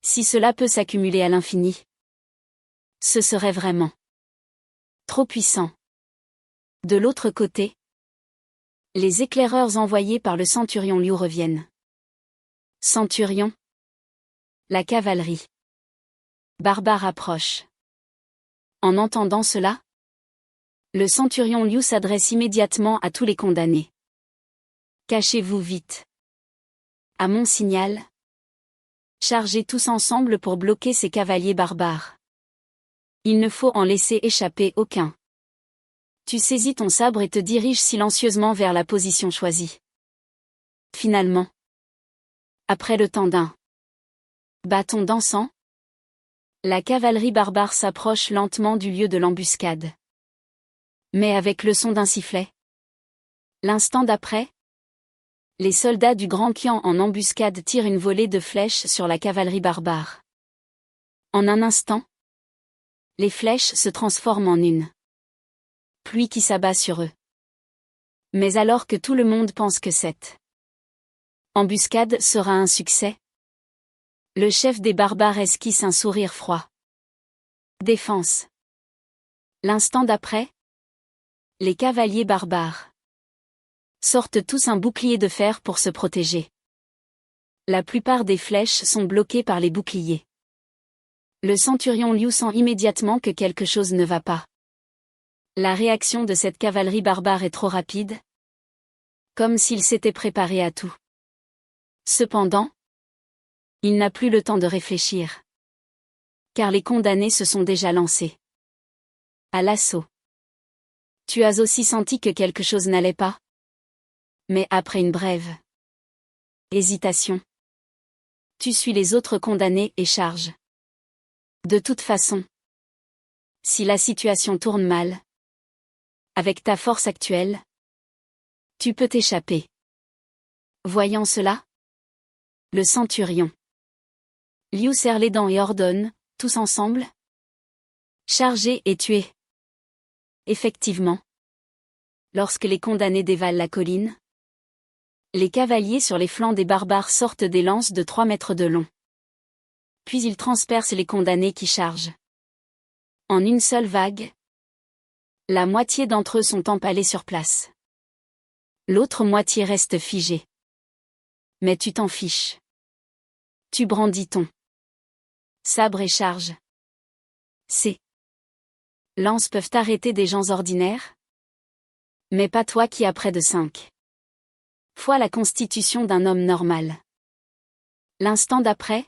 Si cela peut s'accumuler à l'infini, ce serait vraiment trop puissant. De l'autre côté, les éclaireurs envoyés par le centurion Liu reviennent. Centurion. La cavalerie barbare approche. En entendant cela, le centurion Liu s'adresse immédiatement à tous les condamnés. Cachez-vous vite. À mon signal, chargez tous ensemble pour bloquer ces cavaliers barbares. Il ne faut en laisser échapper aucun. Tu saisis ton sabre et te diriges silencieusement vers la position choisie. Finalement, après le temps d'un bâton dansant, la cavalerie barbare s'approche lentement du lieu de l'embuscade. Mais avec le son d'un sifflet. L'instant d'après, les soldats du Grand Qian en embuscade tirent une volée de flèches sur la cavalerie barbare. En un instant, les flèches se transforment en une pluie qui s'abat sur eux. Mais alors que tout le monde pense que cette embuscade sera un succès, le chef des barbares esquisse un sourire froid. Défense. L'instant d'après, les cavaliers barbares sortent tous un bouclier de fer pour se protéger. La plupart des flèches sont bloquées par les boucliers. Le centurion Liu sent immédiatement que quelque chose ne va pas. La réaction de cette cavalerie barbare est trop rapide, comme s'il s'était préparé à tout. Cependant, il n'a plus le temps de réfléchir. Car les condamnés se sont déjà lancés à l'assaut. Tu as aussi senti que quelque chose n'allait pas? Mais après une brève hésitation, tu suis les autres condamnés et charges. De toute façon, si la situation tourne mal, avec ta force actuelle, tu peux t'échapper. Voyant cela, le centurion Liu serre les dents et ordonne, tous ensemble, chargez et tuez. Effectivement, lorsque les condamnés dévalent la colline, les cavaliers sur les flancs des barbares sortent des lances de 3 mètres de long. Puis ils transpercent les condamnés qui chargent. En une seule vague, la moitié d'entre eux sont empalés sur place. L'autre moitié reste figée. Mais tu t'en fiches. Tu brandis ton sabre et charge. Ces lances peuvent arrêter des gens ordinaires? Mais pas toi qui as près de 5 fois la constitution d'un homme normal. L'instant d'après,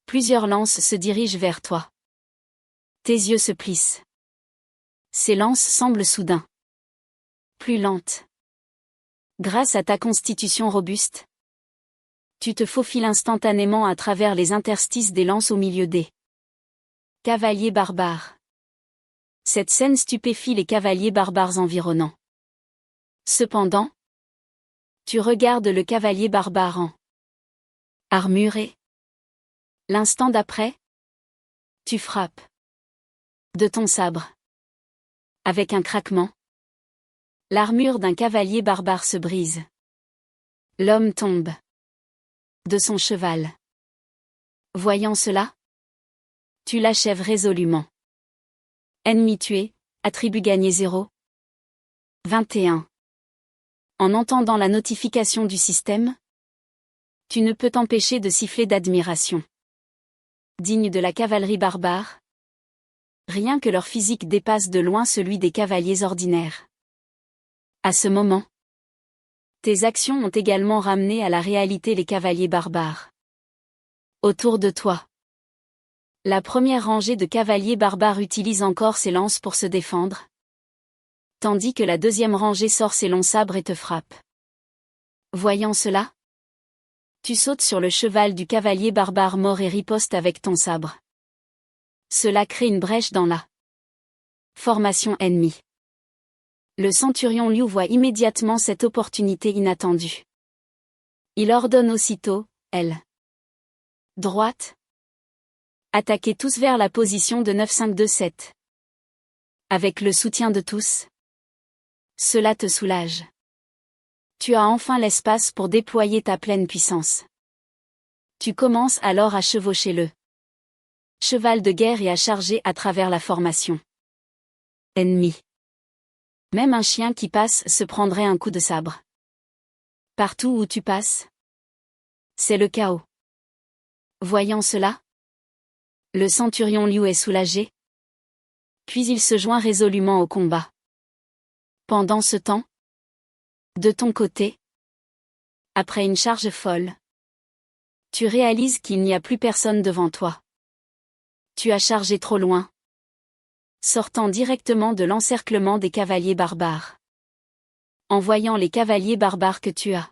plusieurs lances se dirigent vers toi. Tes yeux se plissent. Ces lances semblent soudain plus lentes. Grâce à ta constitution robuste, tu te faufiles instantanément à travers les interstices des lances au milieu des cavaliers barbares. Cette scène stupéfie les cavaliers barbares environnants. Cependant, tu regardes le cavalier barbare en armure et, l'instant d'après, tu frappes de ton sabre. Avec un craquement, l'armure d'un cavalier barbare se brise. L'homme tombe de son cheval. Voyant cela, tu l'achèves résolument. Ennemi tué, attribut gagné 0. 21. En entendant la notification du système, tu ne peux t'empêcher de siffler d'admiration. Digne de la cavalerie barbare, rien que leur physique dépasse de loin celui des cavaliers ordinaires. À ce moment, tes actions ont également ramené à la réalité les cavaliers barbares. Autour de toi, la première rangée de cavaliers barbares utilise encore ses lances pour se défendre, tandis que la deuxième rangée sort ses longs sabres et te frappe. Voyant cela, tu sautes sur le cheval du cavalier barbare mort et ripostes avec ton sabre. Cela crée une brèche dans la formation ennemie. Le centurion Liu voit immédiatement cette opportunité inattendue. Il ordonne aussitôt, aile droite, attaquez tous vers la position de 9-5-2-7. Avec le soutien de tous, cela te soulage. Tu as enfin l'espace pour déployer ta pleine puissance. Tu commences alors à chevaucher le cheval de guerre et à charger à travers la formation ennemie. Même un chien qui passe se prendrait un coup de sabre. Partout où tu passes, c'est le chaos. Voyant cela, le centurion Liu est soulagé, puis il se joint résolument au combat. Pendant ce temps, de ton côté, après une charge folle, tu réalises qu'il n'y a plus personne devant toi. Tu as chargé trop loin, sortant directement de l'encerclement des cavaliers barbares. En voyant les cavaliers barbares que tu as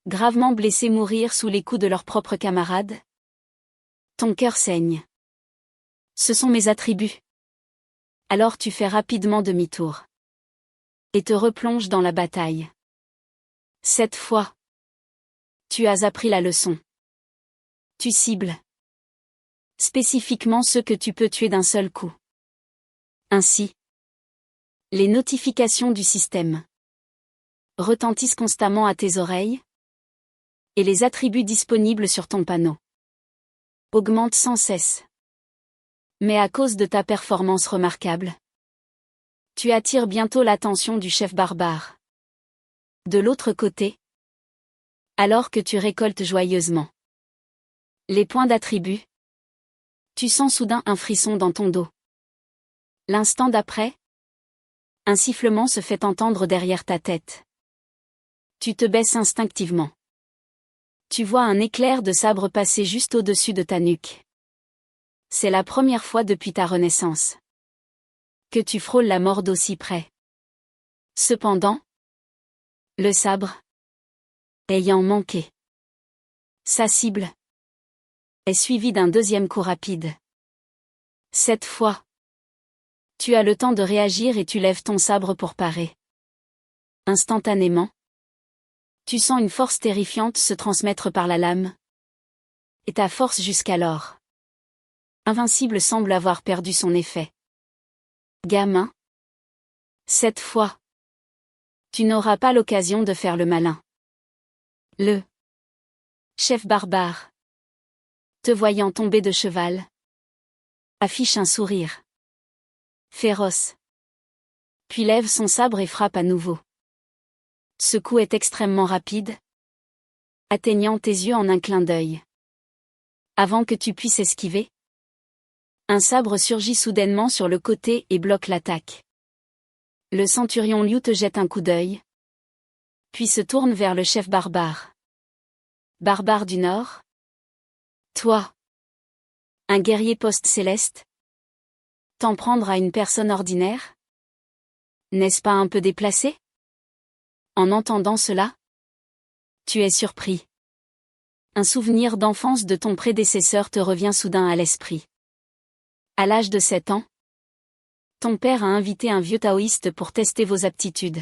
gravement blessés mourir sous les coups de leurs propres camarades, ton cœur saigne. Ce sont mes attributs. Alors tu fais rapidement demi-tour et te replonges dans la bataille. Cette fois, tu as appris la leçon. Tu cibles spécifiquement ceux que tu peux tuer d'un seul coup. Ainsi, les notifications du système retentissent constamment à tes oreilles, et les attributs disponibles sur ton panneau augmentent sans cesse. Mais à cause de ta performance remarquable, tu attires bientôt l'attention du chef barbare. De l'autre côté, alors que tu récoltes joyeusement les points d'attribut, tu sens soudain un frisson dans ton dos. L'instant d'après, un sifflement se fait entendre derrière ta tête. Tu te baisses instinctivement. Tu vois un éclair de sabre passer juste au-dessus de ta nuque. C'est la première fois depuis ta renaissance que tu frôles la mort d'aussi près. Cependant, le sabre, ayant manqué sa cible, est suivi d'un deuxième coup rapide. Cette fois, tu as le temps de réagir et tu lèves ton sabre pour parer. Instantanément, tu sens une force terrifiante se transmettre par la lame. Et ta force jusqu'alors invincible semble avoir perdu son effet. Gamin, cette fois, tu n'auras pas l'occasion de faire le malin. Le chef barbare, te voyant tomber de cheval, affiche un sourire féroce, puis lève son sabre et frappe à nouveau. Ce coup est extrêmement rapide, atteignant tes yeux en un clin d'œil. Avant que tu puisses esquiver, un sabre surgit soudainement sur le côté et bloque l'attaque. Le centurion Liu te jette un coup d'œil, puis se tourne vers le chef barbare. Barbare du Nord? Toi, un guerrier post-céleste? T'en prendre à une personne ordinaire? N'est-ce pas un peu déplacé? En entendant cela, tu es surpris. Un souvenir d'enfance de ton prédécesseur te revient soudain à l'esprit. À l'âge de 7 ans, ton père a invité un vieux taoïste pour tester vos aptitudes.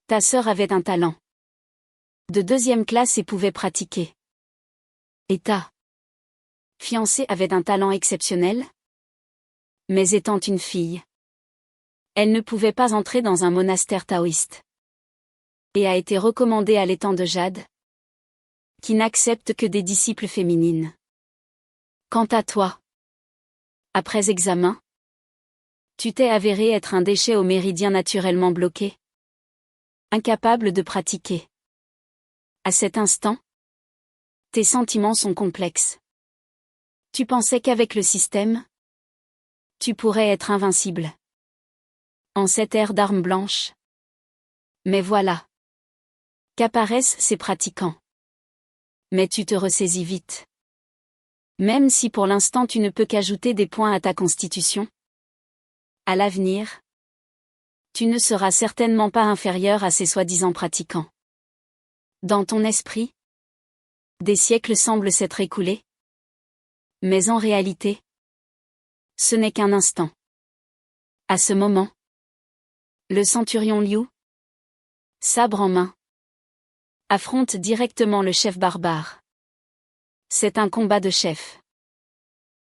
Ta sœur avait un talent de 2e classe et pouvait pratiquer. Et ta fiancée avait un talent exceptionnel, mais étant une fille, elle ne pouvait pas entrer dans un monastère taoïste. Et a été recommandée à l'étang de Jade, qui n'accepte que des disciples féminines. Quant à toi, après examen, tu t'es avéré être un déchet au méridien naturellement bloqué, incapable de pratiquer. À cet instant, tes sentiments sont complexes. Tu pensais qu'avec le système, tu pourrais être invincible. En cette ère d'armes blanches. Mais voilà qu'apparaissent ces pratiquants. Mais tu te ressaisis vite. Même si pour l'instant tu ne peux qu'ajouter des points à ta constitution, à l'avenir, tu ne seras certainement pas inférieur à ces soi-disant pratiquants. Dans ton esprit, des siècles semblent s'être écoulés. Mais en réalité, ce n'est qu'un instant. À ce moment, le centurion Liu, sabre en main, affronte directement le chef barbare. C'est un combat de chef.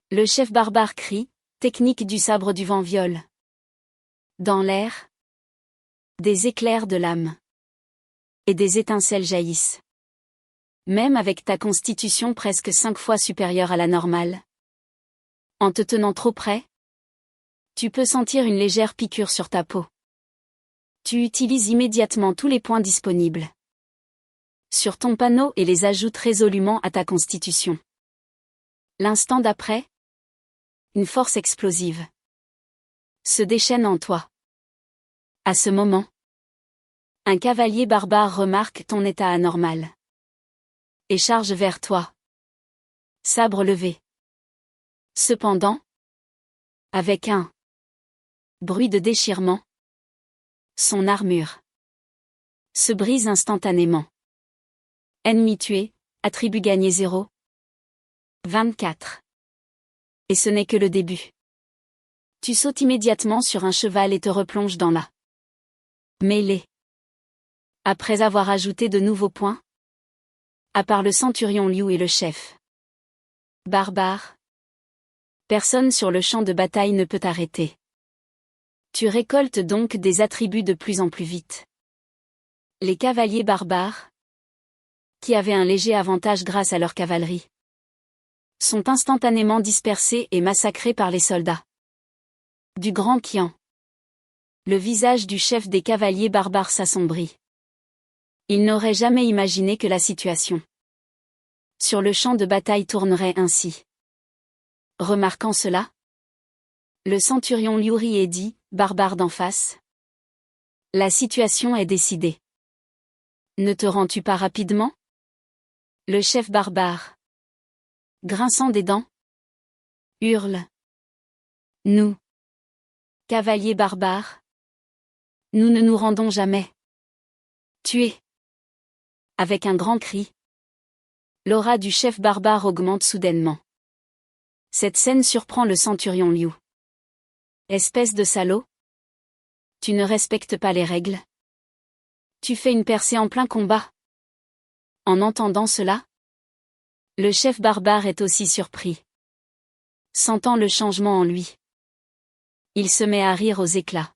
Le chef barbare crie, technique du sabre du vent viole. Dans l'air, des éclairs de lame et des étincelles jaillissent. Même avec ta constitution presque 5 fois supérieure à la normale. En te tenant trop près, tu peux sentir une légère piqûre sur ta peau. Tu utilises immédiatement tous les points disponibles sur ton panneau et les ajoutes résolument à ta constitution. L'instant d'après, une force explosive se déchaîne en toi. À ce moment, un cavalier barbare remarque ton état anormal et charge vers toi, sabre levé. Cependant, avec un bruit de déchirement, son armure se brise instantanément. Ennemi tué, attribut gagné 0. 24. Et ce n'est que le début. Tu sautes immédiatement sur un cheval et te replonges dans la mêlée. Après avoir ajouté de nouveaux points, à part le centurion Liu et le chef barbare, personne sur le champ de bataille ne peut t'arrêter. Tu récoltes donc des attributs de plus en plus vite. Les cavaliers barbares, qui avaient un léger avantage grâce à leur cavalerie, sont instantanément dispersés et massacrés par les soldats du Grand Qian. Le visage du chef des cavaliers barbares s'assombrit. Il n'aurait jamais imaginé que la situation sur le champ de bataille tournerait ainsi. Remarquant cela, le centurion Liu rit et dit, barbare d'en face. La situation est décidée. Ne te rends-tu pas rapidement? Le chef barbare, grinçant des dents, hurlent. Nous, cavaliers barbares, nous ne nous rendons jamais. Tués. Avec un grand cri, l'aura du chef barbare augmente soudainement. Cette scène surprend le centurion Liu. Espèce de salaud. Tu ne respectes pas les règles. Tu fais une percée en plein combat. En entendant cela, le chef barbare est aussi surpris. Sentant le changement en lui, il se met à rire aux éclats.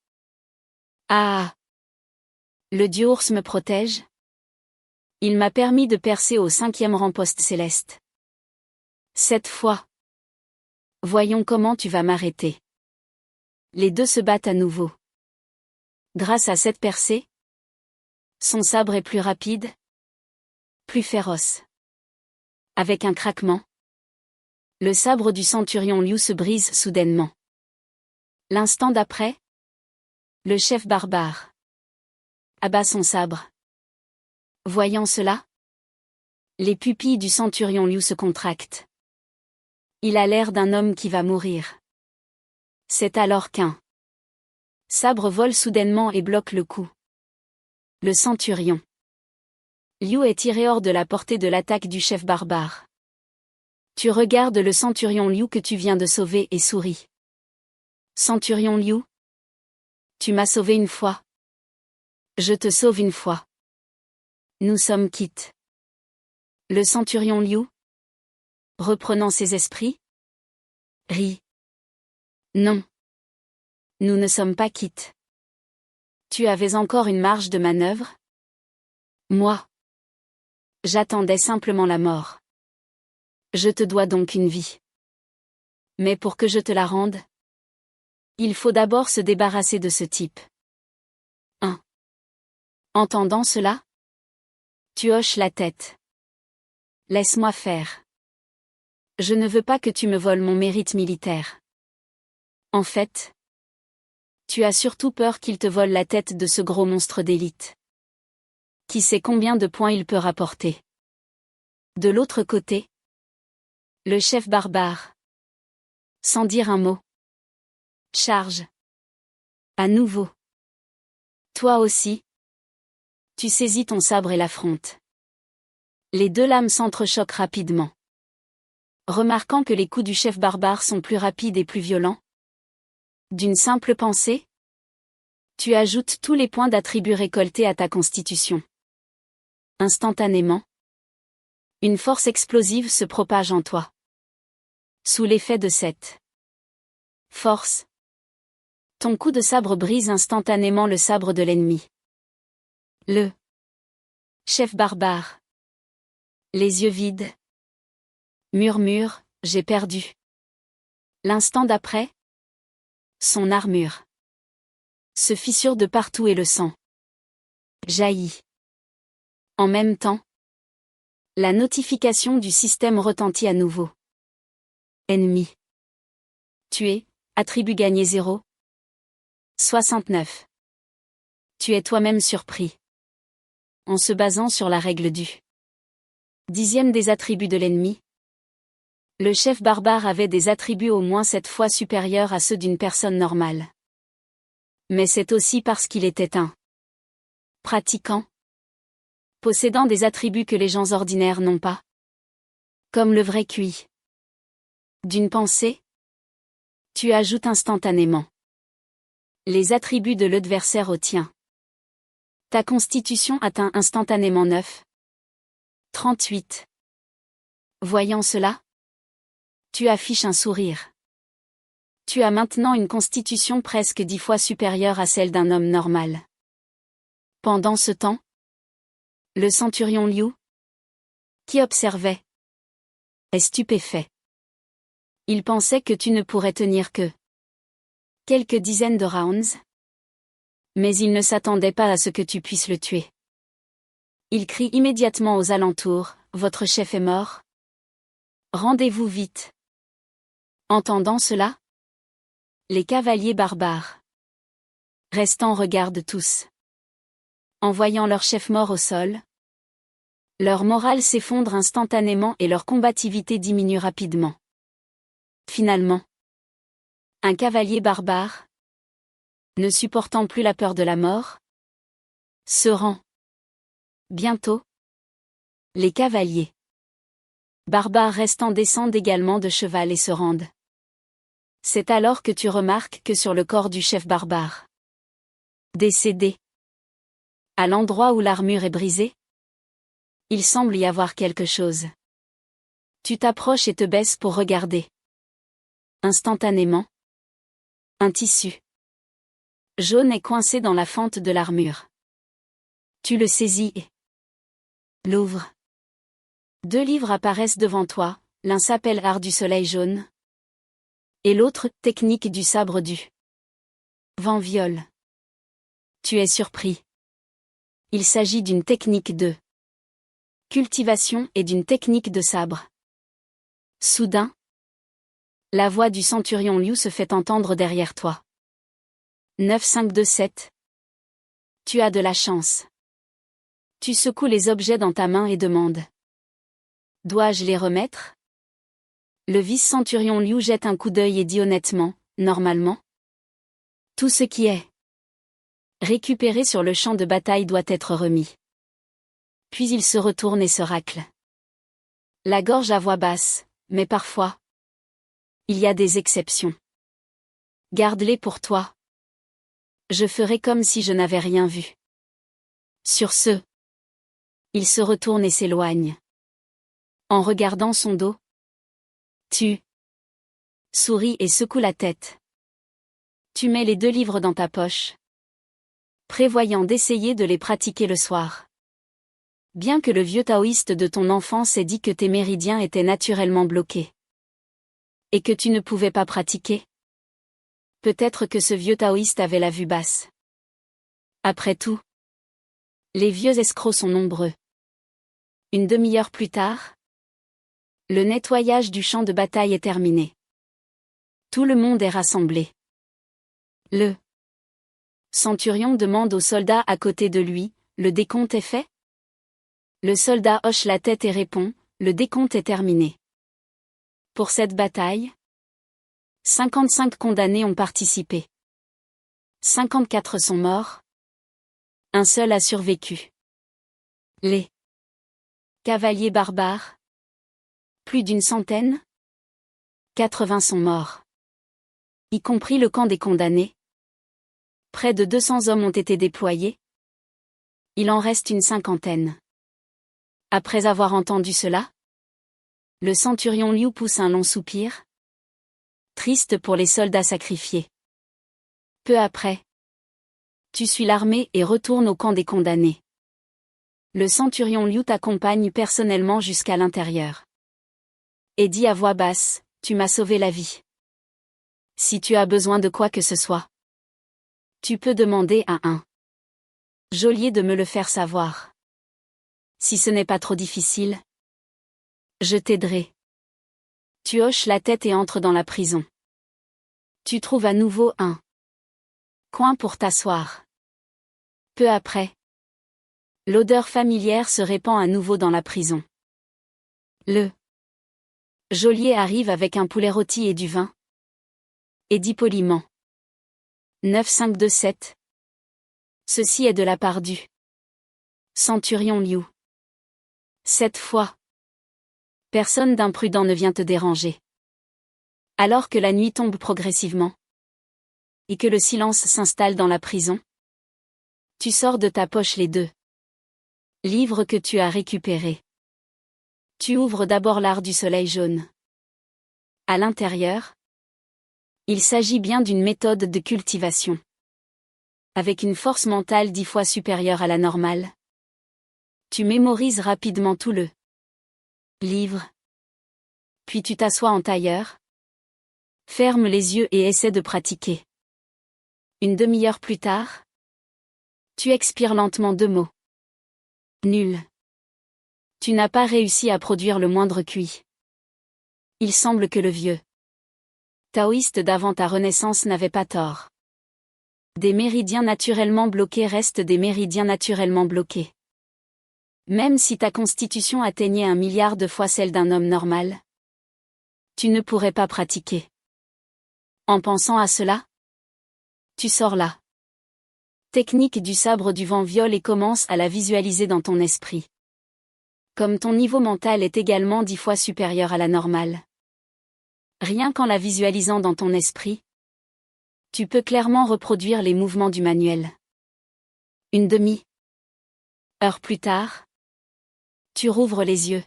Ah! Le dieu ours me protège? Il m'a permis de percer au 5e rang post-céleste. Cette fois. Voyons comment tu vas m'arrêter. Les deux se battent à nouveau. Grâce à cette percée, son sabre est plus rapide, plus féroce. Avec un craquement, le sabre du centurion Liu se brise soudainement. L'instant d'après, le chef barbare abat son sabre. Voyant cela, les pupilles du centurion Liu se contractent. Il a l'air d'un homme qui va mourir. C'est alors qu'un sabre vole soudainement et bloque le coup. Le centurion Liu est tiré hors de la portée de l'attaque du chef barbare. Tu regardes le centurion Liu que tu viens de sauver et souris. Centurion Liu, tu m'as sauvé une fois. Je te sauve une fois. Nous sommes quittes. Le centurion Liu, reprenant ses esprits, rit. Non. Nous ne sommes pas quittes. Tu avais encore une marge de manœuvre? Moi. J'attendais simplement la mort. Je te dois donc une vie. Mais pour que je te la rende, il faut d'abord se débarrasser de ce type. 1. Entendant cela, tu hoches la tête. Laisse-moi faire. Je ne veux pas que tu me voles mon mérite militaire. En fait, tu as surtout peur qu'il te vole la tête de ce gros monstre d'élite. Qui sait combien de points il peut rapporter. De l'autre côté, le chef barbare, sans dire un mot, charge. À nouveau. Toi aussi. Tu saisis ton sabre et l'affrontes. Les deux lames s'entrechoquent rapidement. Remarquant que les coups du chef barbare sont plus rapides et plus violents, d'une simple pensée, tu ajoutes tous les points d'attribut récoltés à ta constitution. Instantanément, une force explosive se propage en toi. Sous l'effet de cette force, ton coup de sabre brise instantanément le sabre de l'ennemi. Le chef barbare, les yeux vides, murmure, j'ai perdu. L'instant d'après, son armure se fissure de partout et le sang jaillit. En même temps, la notification du système retentit à nouveau. Ennemi tué, attribut gagné 0. 69. Tu es toi-même surpris. En se basant sur la règle du 10e des attributs de l'ennemi, le chef barbare avait des attributs au moins 7 fois supérieurs à ceux d'une personne normale. Mais c'est aussi parce qu'il était un pratiquant, possédant des attributs que les gens ordinaires n'ont pas. Comme le vrai QI. D'une pensée, tu ajoutes instantanément les attributs de l'adversaire au tien. Ta constitution atteint instantanément 9. 38. Voyant cela, tu affiches un sourire. Tu as maintenant une constitution presque 10 fois supérieure à celle d'un homme normal. Pendant ce temps, le centurion Liu, qui observait, est stupéfait. Il pensait que tu ne pourrais tenir que quelques dizaines de rounds. Mais il ne s'attendait pas à ce que tu puisses le tuer. Il crie immédiatement aux alentours, votre chef est mort. Rendez-vous vite. Entendant cela, les cavaliers barbares restants regardent tous. En voyant leur chef mort au sol, leur morale s'effondre instantanément et leur combativité diminue rapidement. Finalement. Un cavalier barbare, ne supportant plus la peur de la mort, se rend. Bientôt. Les cavaliers barbares restants descendent également de cheval et se rendent. C'est alors que tu remarques que sur le corps du chef barbare, décédé, à l'endroit où l'armure est brisée, il semble y avoir quelque chose. Tu t'approches et te baisses pour regarder. Instantanément, un tissu jaune est coincé dans la fente de l'armure. Tu le saisis et l'ouvres. 2 livres apparaissent devant toi, l'un s'appelle Art du soleil jaune, et l'autre, Technique du sabre du vent viol. Tu es surpris. Il s'agit d'une technique de cultivation et d'une technique de sabre. Soudain, la voix du centurion Liu se fait entendre derrière toi. 9527. Tu as de la chance. Tu secoues les objets dans ta main et demandes. Dois-je les remettre? Le vice-centurion Liu jette un coup d'œil et dit honnêtement, normalement. Tout ce qui est récupéré sur le champ de bataille doit être remis. Puis il se retourne et se racle la gorge à voix basse, mais parfois, il y a des exceptions. Garde-les pour toi. Je ferai comme si je n'avais rien vu. Sur ce, il se retourne et s'éloigne. En regardant son dos, tu souris et secoues la tête. Tu mets les 2 livres dans ta poche, prévoyant d'essayer de les pratiquer le soir. Bien que le vieux taoïste de ton enfance ait dit que tes méridiens étaient naturellement bloqués, et que tu ne pouvais pas pratiquer, peut-être que ce vieux taoïste avait la vue basse. Après tout, les vieux escrocs sont nombreux. Une demi-heure plus tard, le nettoyage du champ de bataille est terminé. Tout le monde est rassemblé. Le centurion demande au soldat à côté de lui, le décompte est fait? Le soldat hoche la tête et répond, le décompte est terminé. Pour cette bataille, 55 condamnés ont participé. 54 sont morts. Un seul a survécu. Les cavaliers barbares, plus d'une centaine. 80 sont morts. Y compris le camp des condamnés. Près de 200 hommes ont été déployés. Il en reste une cinquantaine. Après avoir entendu cela, le centurion Liu pousse un long soupir. Triste pour les soldats sacrifiés. Peu après, tu suis l'armée et retournes au camp des condamnés. Le centurion Liu t'accompagne personnellement jusqu'à l'intérieur. Et dit à voix basse, tu m'as sauvé la vie. Si tu as besoin de quoi que ce soit, tu peux demander à un geôlier de me le faire savoir. Si ce n'est pas trop difficile, je t'aiderai. Tu hoches la tête et entres dans la prison. Tu trouves à nouveau un coin pour t'asseoir. Peu après, l'odeur familière se répand à nouveau dans la prison. Le geôlier arrive avec un poulet rôti et du vin. Et dit poliment. 9527. Ceci est de la part du centurion Liu. Cette fois, personne d'imprudent ne vient te déranger. Alors que la nuit tombe progressivement, et que le silence s'installe dans la prison, tu sors de ta poche les 2 livres que tu as récupérés. Tu ouvres d'abord l'Art du soleil jaune. À l'intérieur, il s'agit bien d'une méthode de cultivation. Avec une force mentale 10 fois supérieure à la normale. Tu mémorises rapidement tout le livre. Puis tu t'assois en tailleur. Ferme les yeux et essaie de pratiquer. Une demi-heure plus tard, tu expires lentement 2 mots. Nul. Tu n'as pas réussi à produire le moindre QI. Il semble que le vieux taoïste d'avant ta renaissance n'avait pas tort. Des méridiens naturellement bloqués restent des méridiens naturellement bloqués. Même si ta constitution atteignait 1 milliard de fois celle d'un homme normal, Tu ne pourrais pas pratiquer. En pensant à cela, tu sors la technique du sabre du vent viol et commences à la visualiser dans ton esprit. Comme ton niveau mental est également 10 fois supérieur à la normale. Rien qu'en la visualisant dans ton esprit, tu peux clairement reproduire les mouvements du manuel. Une demi-heure plus tard, tu rouvres les yeux.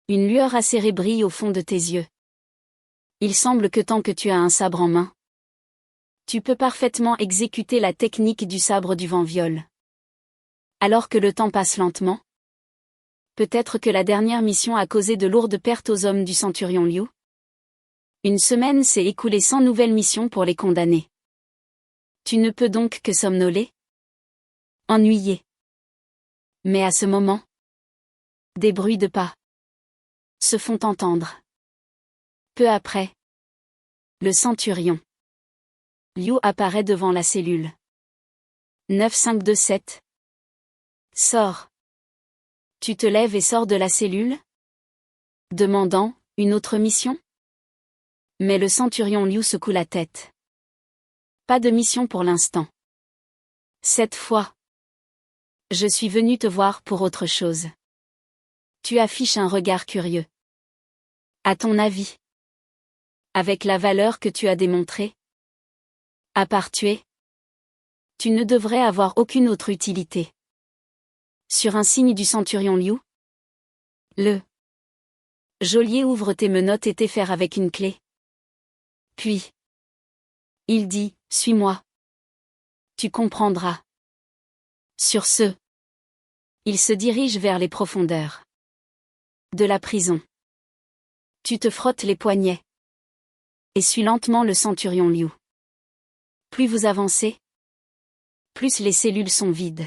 Une lueur acérée brille au fond de tes yeux. Il semble que tant que tu as un sabre en main, tu peux parfaitement exécuter la technique du sabre du vent viol. Alors que le temps passe lentement, peut-être que la dernière mission a causé de lourdes pertes aux hommes du centurion Liu. Une semaine s'est écoulée sans nouvelle mission pour les condamnés. Tu ne peux donc que somnoler, ennuyé. Mais à ce moment, des bruits de pas se font entendre. Peu après, le centurion Liu apparaît devant la cellule. 9527. Sors. Tu te lèves et sors de la cellule? Demandant, une autre mission? Mais le centurion Liu secoue la tête. Pas de mission pour l'instant. Cette fois, je suis venu te voir pour autre chose. Tu affiches un regard curieux. À ton avis, avec la valeur que tu as démontrée, à part tuer, tu ne devrais avoir aucune autre utilité. Sur un signe du centurion Liu, le geôlier ouvre tes menottes et tes fers avec une clé. Puis, il dit, suis-moi. Tu comprendras. Sur ce, il se dirige vers les profondeurs de la prison. Tu te frottes les poignets et suis lentement le centurion Liu. Plus vous avancez, plus les cellules sont vides.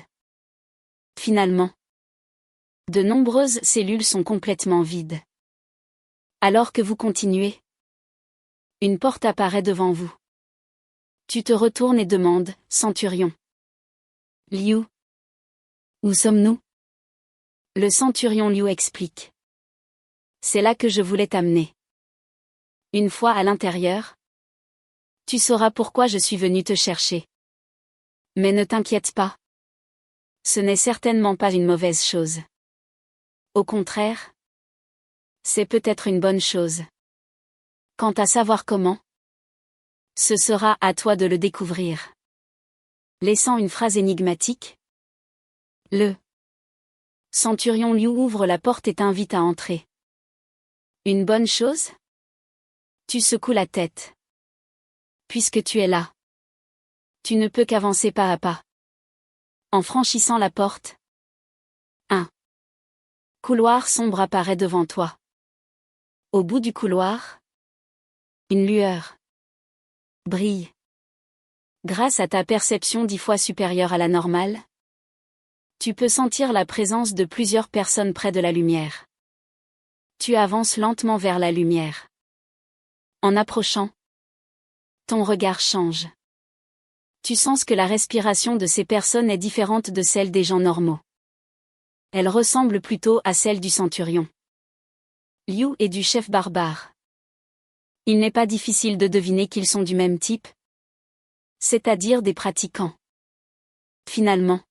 Finalement, de nombreuses cellules sont complètement vides. Alors que vous continuez, une porte apparaît devant vous. Tu te retournes et demandes, centurion Liu, où sommes-nous? Le centurion Liu explique. C'est là que je voulais t'amener. Une fois à l'intérieur, tu sauras pourquoi je suis venu te chercher. Mais ne t'inquiète pas. Ce n'est certainement pas une mauvaise chose. Au contraire, c'est peut-être une bonne chose. Quant à savoir comment, ce sera à toi de le découvrir. Laissant une phrase énigmatique, le centurion Liu ouvre la porte et t'invite à entrer. Une bonne chose? Tu secoues la tête. Puisque tu es là, tu ne peux qu'avancer pas à pas. En franchissant la porte, un couloir sombre apparaît devant toi. Au bout du couloir, une lueur brille. Grâce à ta perception 10 fois supérieure à la normale, tu peux sentir la présence de plusieurs personnes près de la lumière. Tu avances lentement vers la lumière. En approchant, ton regard change. Tu sens que la respiration de ces personnes est différente de celle des gens normaux. Elle ressemble plutôt à celle du centurion Liu et du chef barbare. Il n'est pas difficile de deviner qu'ils sont du même type, c'est-à-dire des pratiquants. Finalement,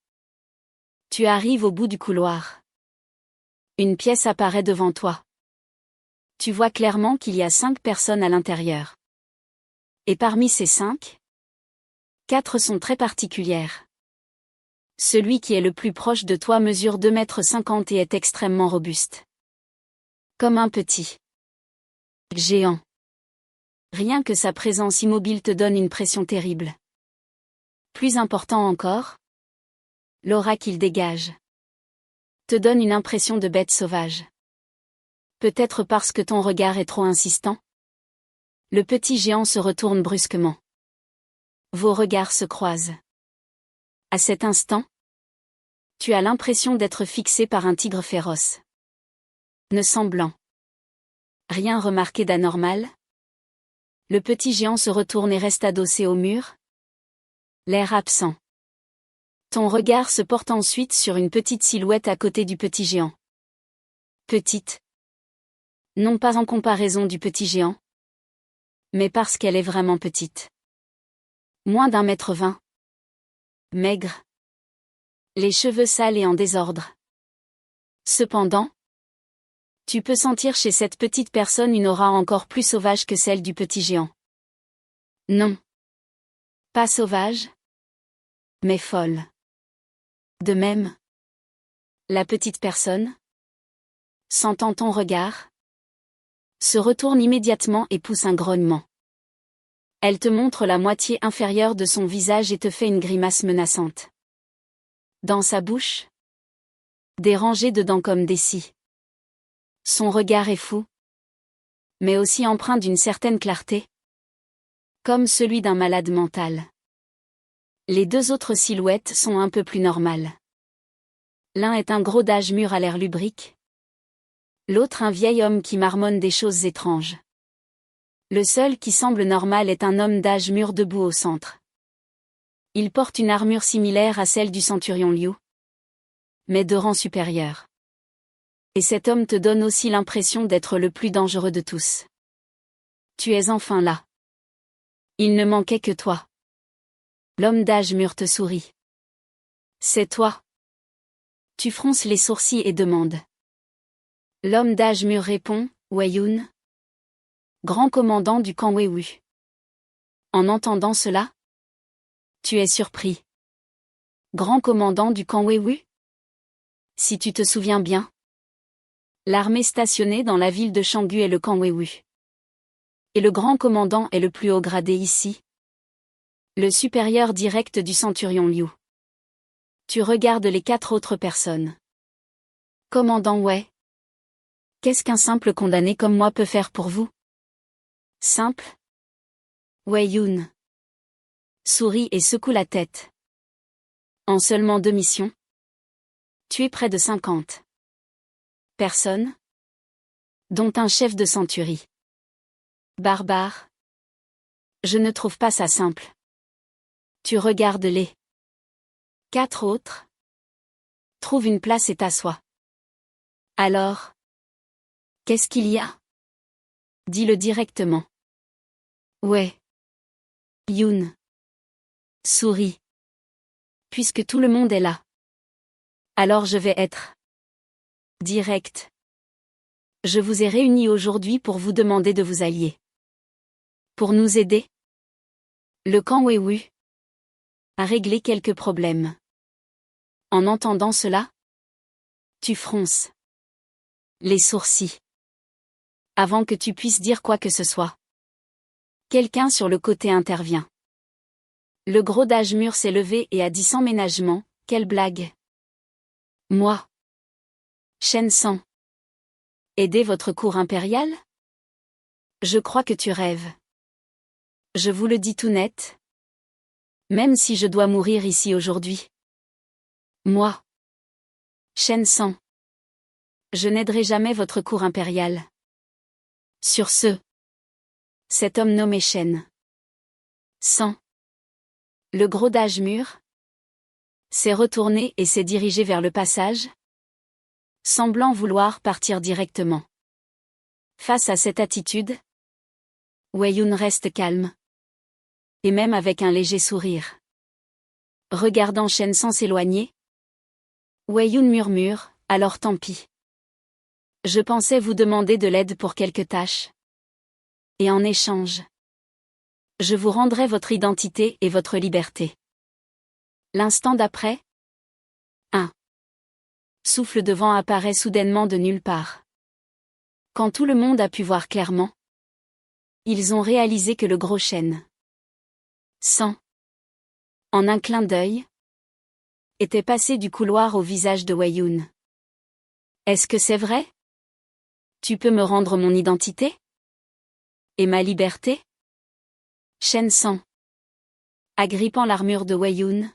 tu arrives au bout du couloir. Une pièce apparaît devant toi. Tu vois clairement qu'il y a 5 personnes à l'intérieur. Et parmi ces 5, 4 sont très particulières. Celui qui est le plus proche de toi mesure 2,50 m et est extrêmement robuste. Comme un petit géant. Rien que sa présence immobile te donne une pression terrible. Plus important encore, l'aura qu'il dégage te donne une impression de bête sauvage. Peut-être parce que ton regard est trop insistant. Le petit géant se retourne brusquement. Vos regards se croisent. À cet instant, tu as l'impression d'être fixé par un tigre féroce. Ne semblant rien remarquer d'anormal, le petit géant se retourne et reste adossé au mur, l'air absent. Ton regard se porte ensuite sur une petite silhouette à côté du petit géant. Petite, Non pas en comparaison du petit géant, mais parce qu'elle est vraiment petite. Moins d'1,20 m. Maigre. Les cheveux sales et en désordre. Cependant, tu peux sentir chez cette petite personne une aura encore plus sauvage que celle du petit géant. Non. Pas sauvage, mais folle. De même, la petite personne, sentant ton regard, se retourne immédiatement et pousse un grognement. Elle te montre la moitié inférieure de son visage et te fait une grimace menaçante. Dans sa bouche, des rangées de dents comme des scies. Son regard est fou, mais aussi empreint d'une certaine clarté, comme celui d'un malade mental. Les deux autres silhouettes sont un peu plus normales. L'un est un gros d'âge mûr à l'air lubrique, l'autre un vieil homme qui marmonne des choses étranges. Le seul qui semble normal est un homme d'âge mûr debout au centre. Il porte une armure similaire à celle du centurion Liu, mais de rang supérieur. Et cet homme te donne aussi l'impression d'être le plus dangereux de tous. Tu es enfin là. Il ne manquait que toi. L'homme d'âge mûr te sourit. C'est toi. Tu fronces les sourcils et demandes. L'homme d'âge mûr répond, Wei Yun, grand commandant du camp Weiwu. En entendant cela, tu es surpris. Grand commandant du camp Weiwu? Si tu te souviens bien, l'armée stationnée dans la ville de Changgu est le camp Weiwu. Et le grand commandant est le plus haut gradé ici. Le supérieur direct du centurion Liu. Tu regardes les 4 autres personnes. Commandant Wei. Qu'est-ce qu'un simple condamné comme moi peut faire pour vous? Simple? Wei Yun sourit et secoue la tête. En seulement 2 missions, tu es près de 50 personnes, dont un chef de centurie. Barbare. Je ne trouve pas ça simple. Tu regardes les 4 autres. Trouve une place et t'assois. Alors, qu'est-ce qu'il y a? Dis-le directement. Ouais. Yun sourit. Puisque tout le monde est là, alors je vais être direct. Je vous ai réunis aujourd'hui pour vous demander de vous allier. Pour nous aider. Le camp Weiwu a réglé quelques problèmes. En entendant cela, tu fronces les sourcils. Avant que tu puisses dire quoi que ce soit, quelqu'un sur le côté intervient. Le gros d'âge mûr s'est levé et a dit sans ménagement, quelle blague. Moi. Shen San. Aider votre cour impériale? Je crois que tu rêves. Je vous le dis tout net. Même si je dois mourir ici aujourd'hui. Moi. Shen San. Je n'aiderai jamais votre cour impériale. Sur ce. Cet homme nommé Shen San, le gros d'âge mûr, s'est retourné et s'est dirigé vers le passage, semblant vouloir partir directement. Face à cette attitude, Wei Yun reste calme. Et même avec un léger sourire. Regardant Shen San s'éloigner, Wei Yun murmure, alors tant pis. Je pensais vous demander de l'aide pour quelques tâches. Et en échange, je vous rendrai votre identité et votre liberté. L'instant d'après, un souffle de vent apparaît soudainement de nulle part. Quand tout le monde a pu voir clairement, ils ont réalisé que le gros Shen San, en un clin d'œil, était passé du couloir au visage de Wei Yun. Est-ce que c'est vrai? Tu peux me rendre mon identité? Et ma liberté? Shen San, agrippant l'armure de Wei Yun,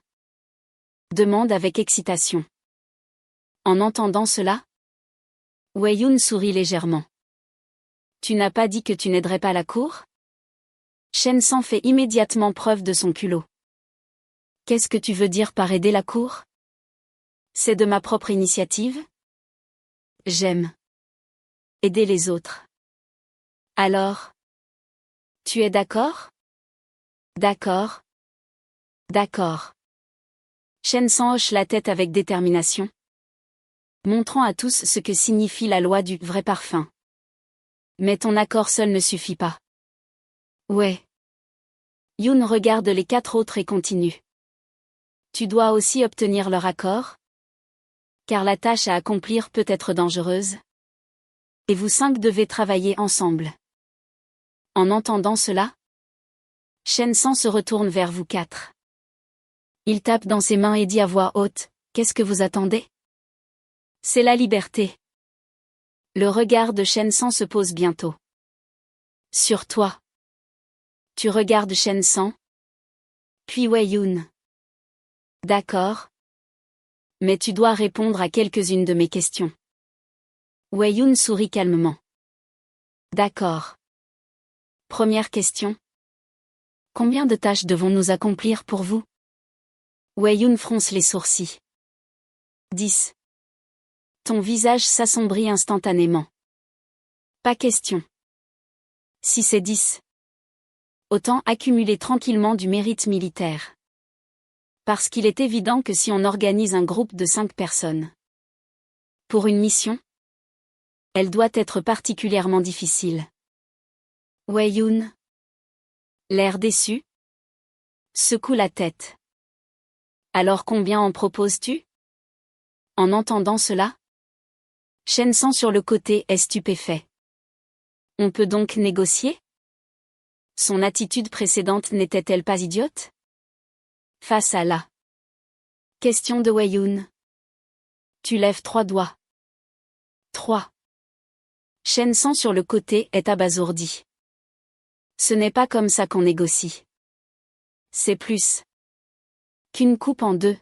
demande avec excitation. En entendant cela, Wei Yun sourit légèrement. Tu n'as pas dit que tu n'aiderais pas la cour? Shen San fait immédiatement preuve de son culot. Qu'est-ce que tu veux dire par aider la cour? C'est de ma propre initiative? J'aime aider les autres. Alors? Tu es d'accord? D'accord. D'accord. Shen-san hoche la tête avec détermination, montrant à tous ce que signifie la loi du vrai parfum. Mais ton accord seul ne suffit pas. Ouais. Yoon regarde les 4 autres et continue. Tu dois aussi obtenir leur accord? Car la tâche à accomplir peut être dangereuse. Et vous 5 devez travailler ensemble. En entendant cela, Shen-san se retourne vers vous 4. Il tape dans ses mains et dit à voix haute, qu'est-ce que vous attendez? C'est la liberté. Le regard de Shen-san se pose bientôt sur toi. Tu regardes Shen-san, puis Wei-Yoon. D'accord. Mais tu dois répondre à quelques-unes de mes questions. Wei-Yoon sourit calmement. D'accord. Première question. Combien de tâches devons-nous accomplir pour vous? Wei-Yoon fronce les sourcils. 10. Ton visage s'assombrit instantanément. Pas question. Si c'est 10. Autant accumuler tranquillement du mérite militaire. Parce qu'il est évident que si on organise un groupe de 5 personnes pour une mission, elle doit être particulièrement difficile. Wei-Yoon, l'air déçu, secoue la tête. Alors combien en proposes-tu? En entendant cela, Shen-san sur le côté est stupéfait. On peut donc négocier? Son attitude précédente n'était-elle pas idiote? Face à la question de Wei-Yoon, tu lèves 3 doigts. 3. Shen-san sur le côté est abasourdi. Ce n'est pas comme ça qu'on négocie. C'est plus qu'une coupe en 2.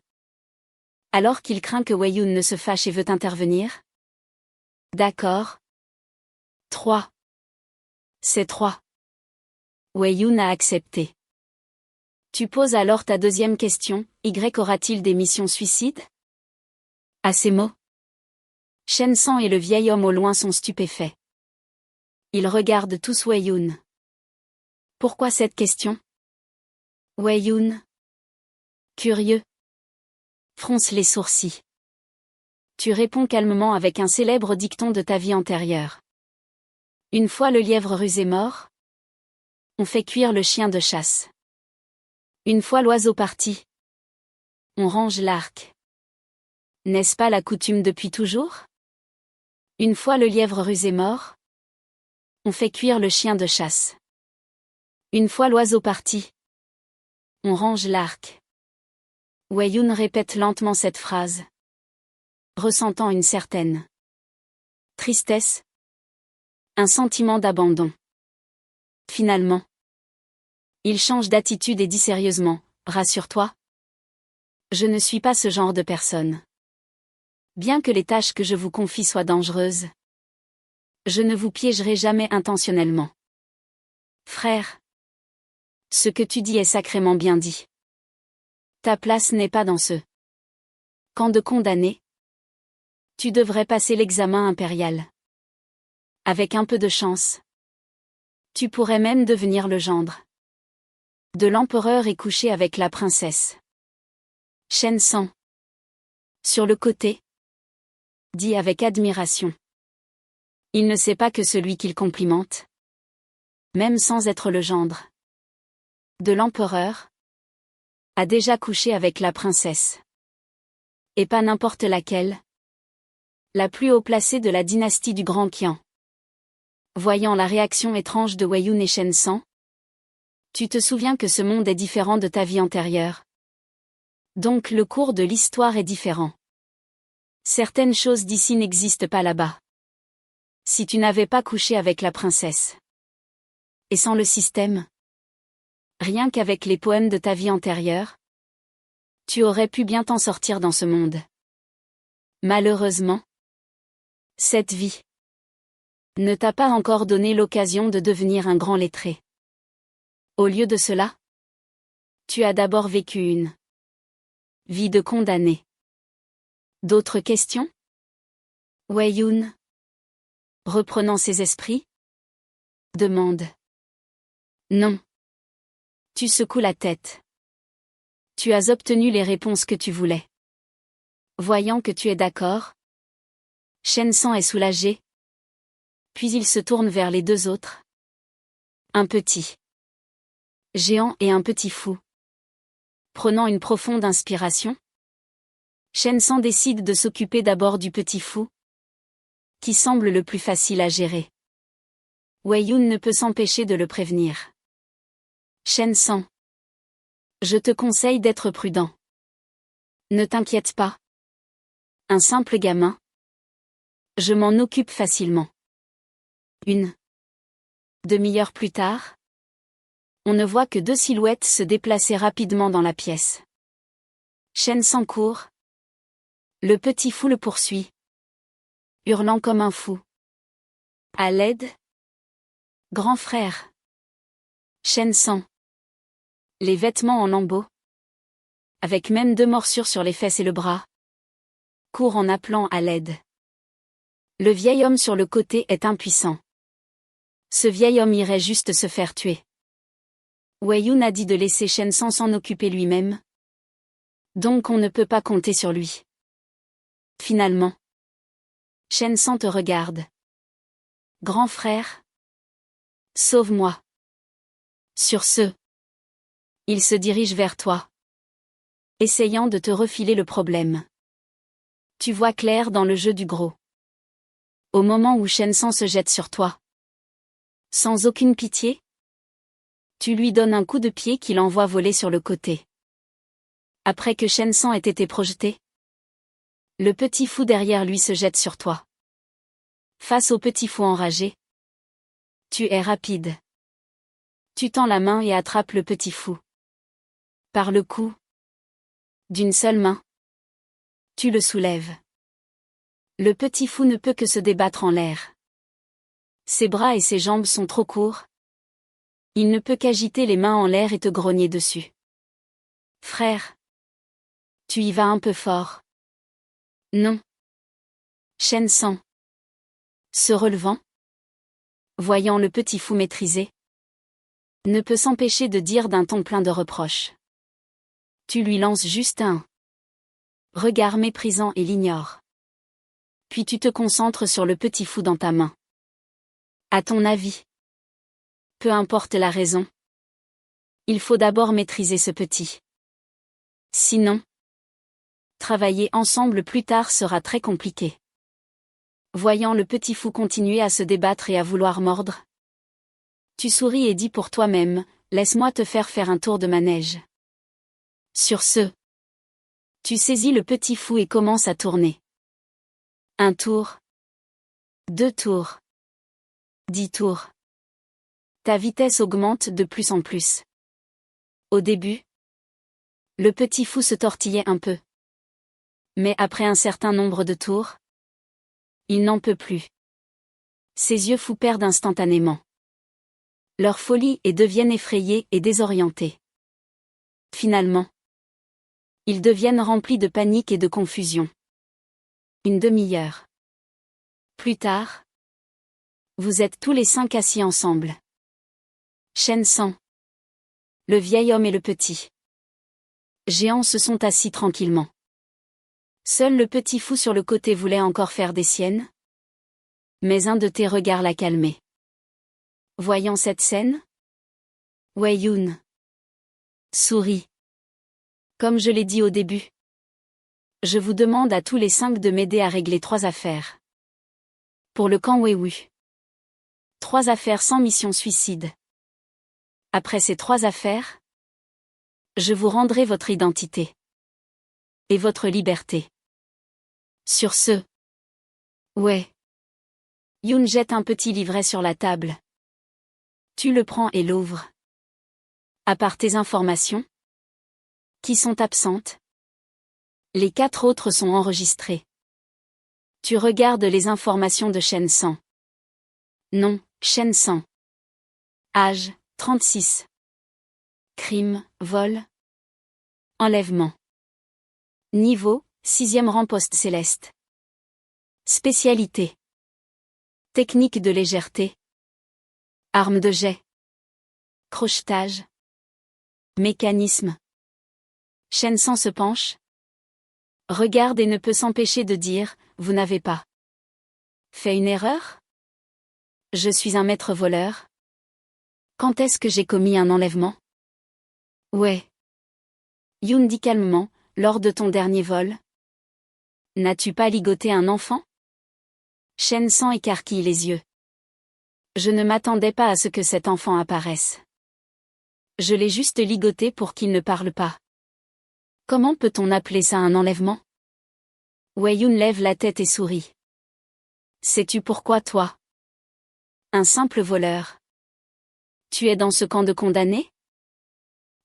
Alors qu'il craint que Wei-Yoon ne se fâche et veut intervenir? D'accord. 3. C'est 3. Wei-Yoon a accepté. Tu poses alors ta deuxième question, Y aura-t-il des missions suicides? À ces mots, Shen-san et le vieil homme au loin sont stupéfaits. Ils regardent tous Wei-Yoon. Pourquoi cette question? Wei-Yoon, curieux, fronce les sourcils. Tu réponds calmement avec un célèbre dicton de ta vie antérieure. Une fois le lièvre rusé mort, on fait cuire le chien de chasse. Une fois l'oiseau parti, on range l'arc. N'est-ce pas la coutume depuis toujours? Une fois le lièvre rusé mort, on fait cuire le chien de chasse. Une fois l'oiseau parti, on range l'arc. Wei-Yoon répète lentement cette phrase, ressentant une certaine tristesse, un sentiment d'abandon. Finalement, il change d'attitude et dit sérieusement, rassure-toi. Je ne suis pas ce genre de personne. Bien que les tâches que je vous confie soient dangereuses, je ne vous piégerai jamais intentionnellement. Frère, ce que tu dis est sacrément bien dit. Ta place n'est pas dans ce camp de condamnés. Tu devrais passer l'examen impérial. Avec un peu de chance, tu pourrais même devenir le gendre de l'empereur et coucher avec la princesse. Shen-san, sur le côté, dit avec admiration. Il ne sait pas que celui qu'il complimente, même sans être le gendre de l'empereur, a déjà couché avec la princesse. Et pas n'importe laquelle. La plus haut placée de la dynastie du Grand Qian. Voyant la réaction étrange de Wei-Yoon et Shen-san, tu te souviens que ce monde est différent de ta vie antérieure. Donc le cours de l'histoire est différent. Certaines choses d'ici n'existent pas là-bas. Si tu n'avais pas couché avec la princesse. Et sans le système, rien qu'avec les poèmes de ta vie antérieure, tu aurais pu bien t'en sortir dans ce monde. Malheureusement, cette vie ne t'a pas encore donné l'occasion de devenir un grand lettré. Au lieu de cela, tu as d'abord vécu une vie de condamné. D'autres questions? Wei-Yoon, reprenant ses esprits, Demande. Non. Tu secoues la tête. Tu as obtenu les réponses que tu voulais. Voyant que tu es d'accord, Shen-san est soulagé. Puis il se tourne vers les deux autres. Un petit géant et un petit fou. Prenant une profonde inspiration, Shen-san décide de s'occuper d'abord du petit fou, qui semble le plus facile à gérer. Wei-Yun ne peut s'empêcher de le prévenir. Shen-san, je te conseille d'être prudent. Ne t'inquiète pas. Un simple gamin. Je m'en occupe facilement. Une demi-heure plus tard, on ne voit que deux silhouettes se déplacer rapidement dans la pièce. Shen-san court. Le petit fou le poursuit, hurlant comme un fou. À l'aide. Grand frère. Shen-san. Les vêtements en lambeaux. Avec même 2 morsures sur les fesses et le bras. Court en appelant à l'aide. Le vieil homme sur le côté est impuissant. Ce vieil homme irait juste se faire tuer. Wei-Yun a dit de laisser Shen-san s'en occuper lui-même. Donc on ne peut pas compter sur lui. Finalement. Shen-san te regarde. Grand frère. Sauve-moi. Sur ce. Il se dirige vers toi. Essayant de te refiler le problème. Tu vois clair dans le jeu du gros. Au moment où Shen-san se jette sur toi. Sans aucune pitié. Tu lui donnes un coup de pied qui l'envoie voler sur le côté. Après que Shen-san ait été projeté. Le petit fou derrière lui se jette sur toi. Face au petit fou enragé. Tu es rapide. Tu tends la main et attrapes le petit fou. Par le cou. D'une seule main. Tu le soulèves. Le petit fou ne peut que se débattre en l'air. Ses bras et ses jambes sont trop courts. Il ne peut qu'agiter les mains en l'air et te grogner dessus. Frère. Tu y vas un peu fort. Non. Shen-san. Se relevant. Voyant le petit fou maîtrisé. Ne peut s'empêcher de dire d'un ton plein de reproches. Tu lui lances juste un regard méprisant et l'ignores. Puis tu te concentres sur le petit fou dans ta main. À ton avis? Peu importe la raison. Il faut d'abord maîtriser ce petit. Sinon, travailler ensemble plus tard sera très compliqué. Voyant le petit fou continuer à se débattre et à vouloir mordre. Tu souris et dis pour toi-même, laisse-moi te faire un tour de manège. Sur ce, tu saisis le petit fou et commences à tourner. 1 tour. 2 tours. 10 tours. Ta vitesse augmente de plus en plus. Au début, le petit fou se tortillait un peu. Mais après un certain nombre de tours, il n'en peut plus. Ses yeux fous perdent instantanément leur folie et deviennent effrayés et désorientés. Finalement, ils deviennent remplis de panique et de confusion. Une demi-heure plus tard, vous êtes tous les 5 assis ensemble. Shen-san, le vieil homme et le petit géant se sont assis tranquillement. Seul le petit fou sur le côté voulait encore faire des siennes. Mais un de tes regards l'a calmé. Voyant cette scène, Wei-Yun sourit. Comme je l'ai dit au début, je vous demande à tous les 5 de m'aider à régler 3 affaires. Pour le camp Weiwu. 3 affaires sans mission suicide. Après ces 3 affaires, je vous rendrai votre identité. Et votre liberté. Sur ce. Ouais. Yun jette un petit livret sur la table. Tu le prends et l'ouvres. À part tes informations, qui sont absentes, les 4 autres sont enregistrées. Tu regardes les informations de Shen-san. Nom, Shen-san. Âge, 36. Crime, vol. Enlèvement. Niveau, 6e rang poste céleste. Spécialité. Technique de légèreté. Arme de jet. Crochetage. Mécanisme. Shen-san se penche. Regarde et ne peut s'empêcher de dire, vous n'avez pas fait une erreur? Je suis un maître voleur. Quand est-ce que j'ai commis un enlèvement? Ouais. Yoon dit calmement, lors de ton dernier vol. N'as-tu pas ligoté un enfant? Shen-san écarquille les yeux. Je ne m'attendais pas à ce que cet enfant apparaisse. Je l'ai juste ligoté pour qu'il ne parle pas. Comment peut-on appeler ça un enlèvement? Wei-Yoon lève la tête et sourit. Sais-tu pourquoi toi? Un simple voleur. Tu es dans ce camp de condamnés?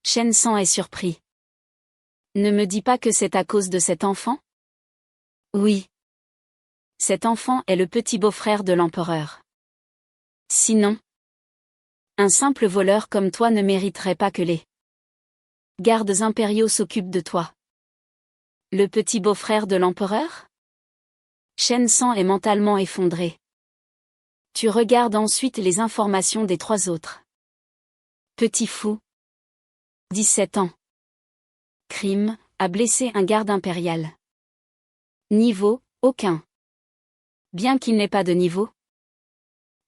Shen-san est surpris. Ne me dis pas que c'est à cause de cet enfant? Oui. Cet enfant est le petit beau-frère de l'empereur. Sinon, un simple voleur comme toi ne mériterait pas que les gardes impériaux s'occupent de toi. Le petit beau-frère de l'empereur? Shen-san est mentalement effondré. Tu regardes ensuite les informations des 3 autres. Petit fou. 17 ans. Crime, a blessé un garde impérial. Niveau, aucun. Bien qu'il n'ait pas de niveau.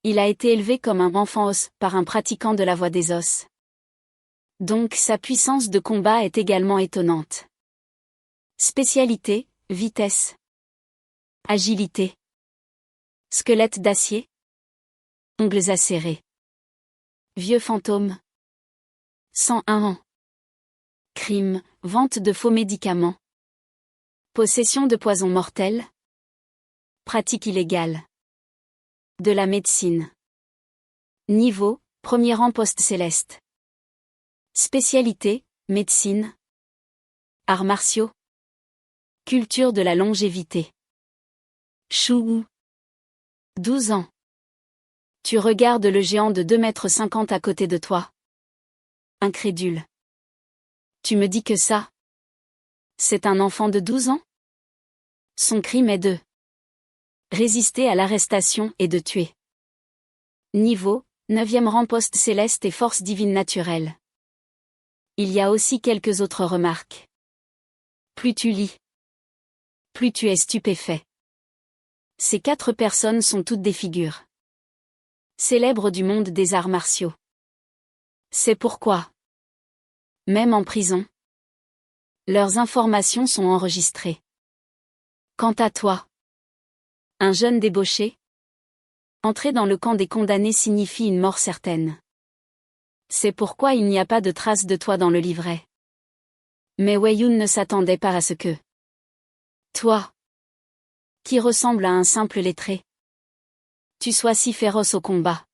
Il a été élevé comme un enfant os par un pratiquant de la voie des os. Donc sa puissance de combat est également étonnante. Spécialité, vitesse. Agilité. Squelette d'acier. Ongles acérés. Vieux fantôme. 101 ans. Crime, vente de faux médicaments. Possession de poison mortel. Pratique illégale. De la médecine. Niveau, premier rang post-céleste. Spécialité, médecine. Arts martiaux. Culture de la longévité. Chou. 12 ans. Tu regardes le géant de 2,50 m à côté de toi. Incrédule. Tu me dis que ça? C'est un enfant de 12 ans? Son crime est de résister à l'arrestation et de tuer. Niveau, 9e rang post-céleste et force divine naturelle. Il y a aussi quelques autres remarques. Plus tu lis, plus tu es stupéfait. Ces 4 personnes sont toutes des figures célèbres du monde des arts martiaux. C'est pourquoi, même en prison, leurs informations sont enregistrées. Quant à toi, un jeune débauché, entrer dans le camp des condamnés signifie une mort certaine. C'est pourquoi il n'y a pas de trace de toi dans le livret. Mais Wei-Yoon ne s'attendait pas à ce que toi, qui ressemble à un simple lettré, tu sois si féroce au combat.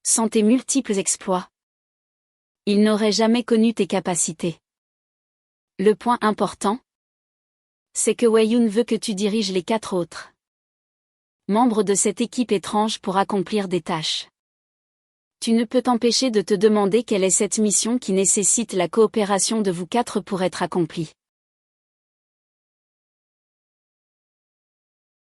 Sans tes multiples exploits, il n'aurait jamais connu tes capacités. Le point important, c'est que Wei-Yoon veut que tu diriges les 4 autres membres de cette équipe étrange pour accomplir des tâches. Tu ne peux t'empêcher de te demander quelle est cette mission qui nécessite la coopération de vous 4 pour être accomplie.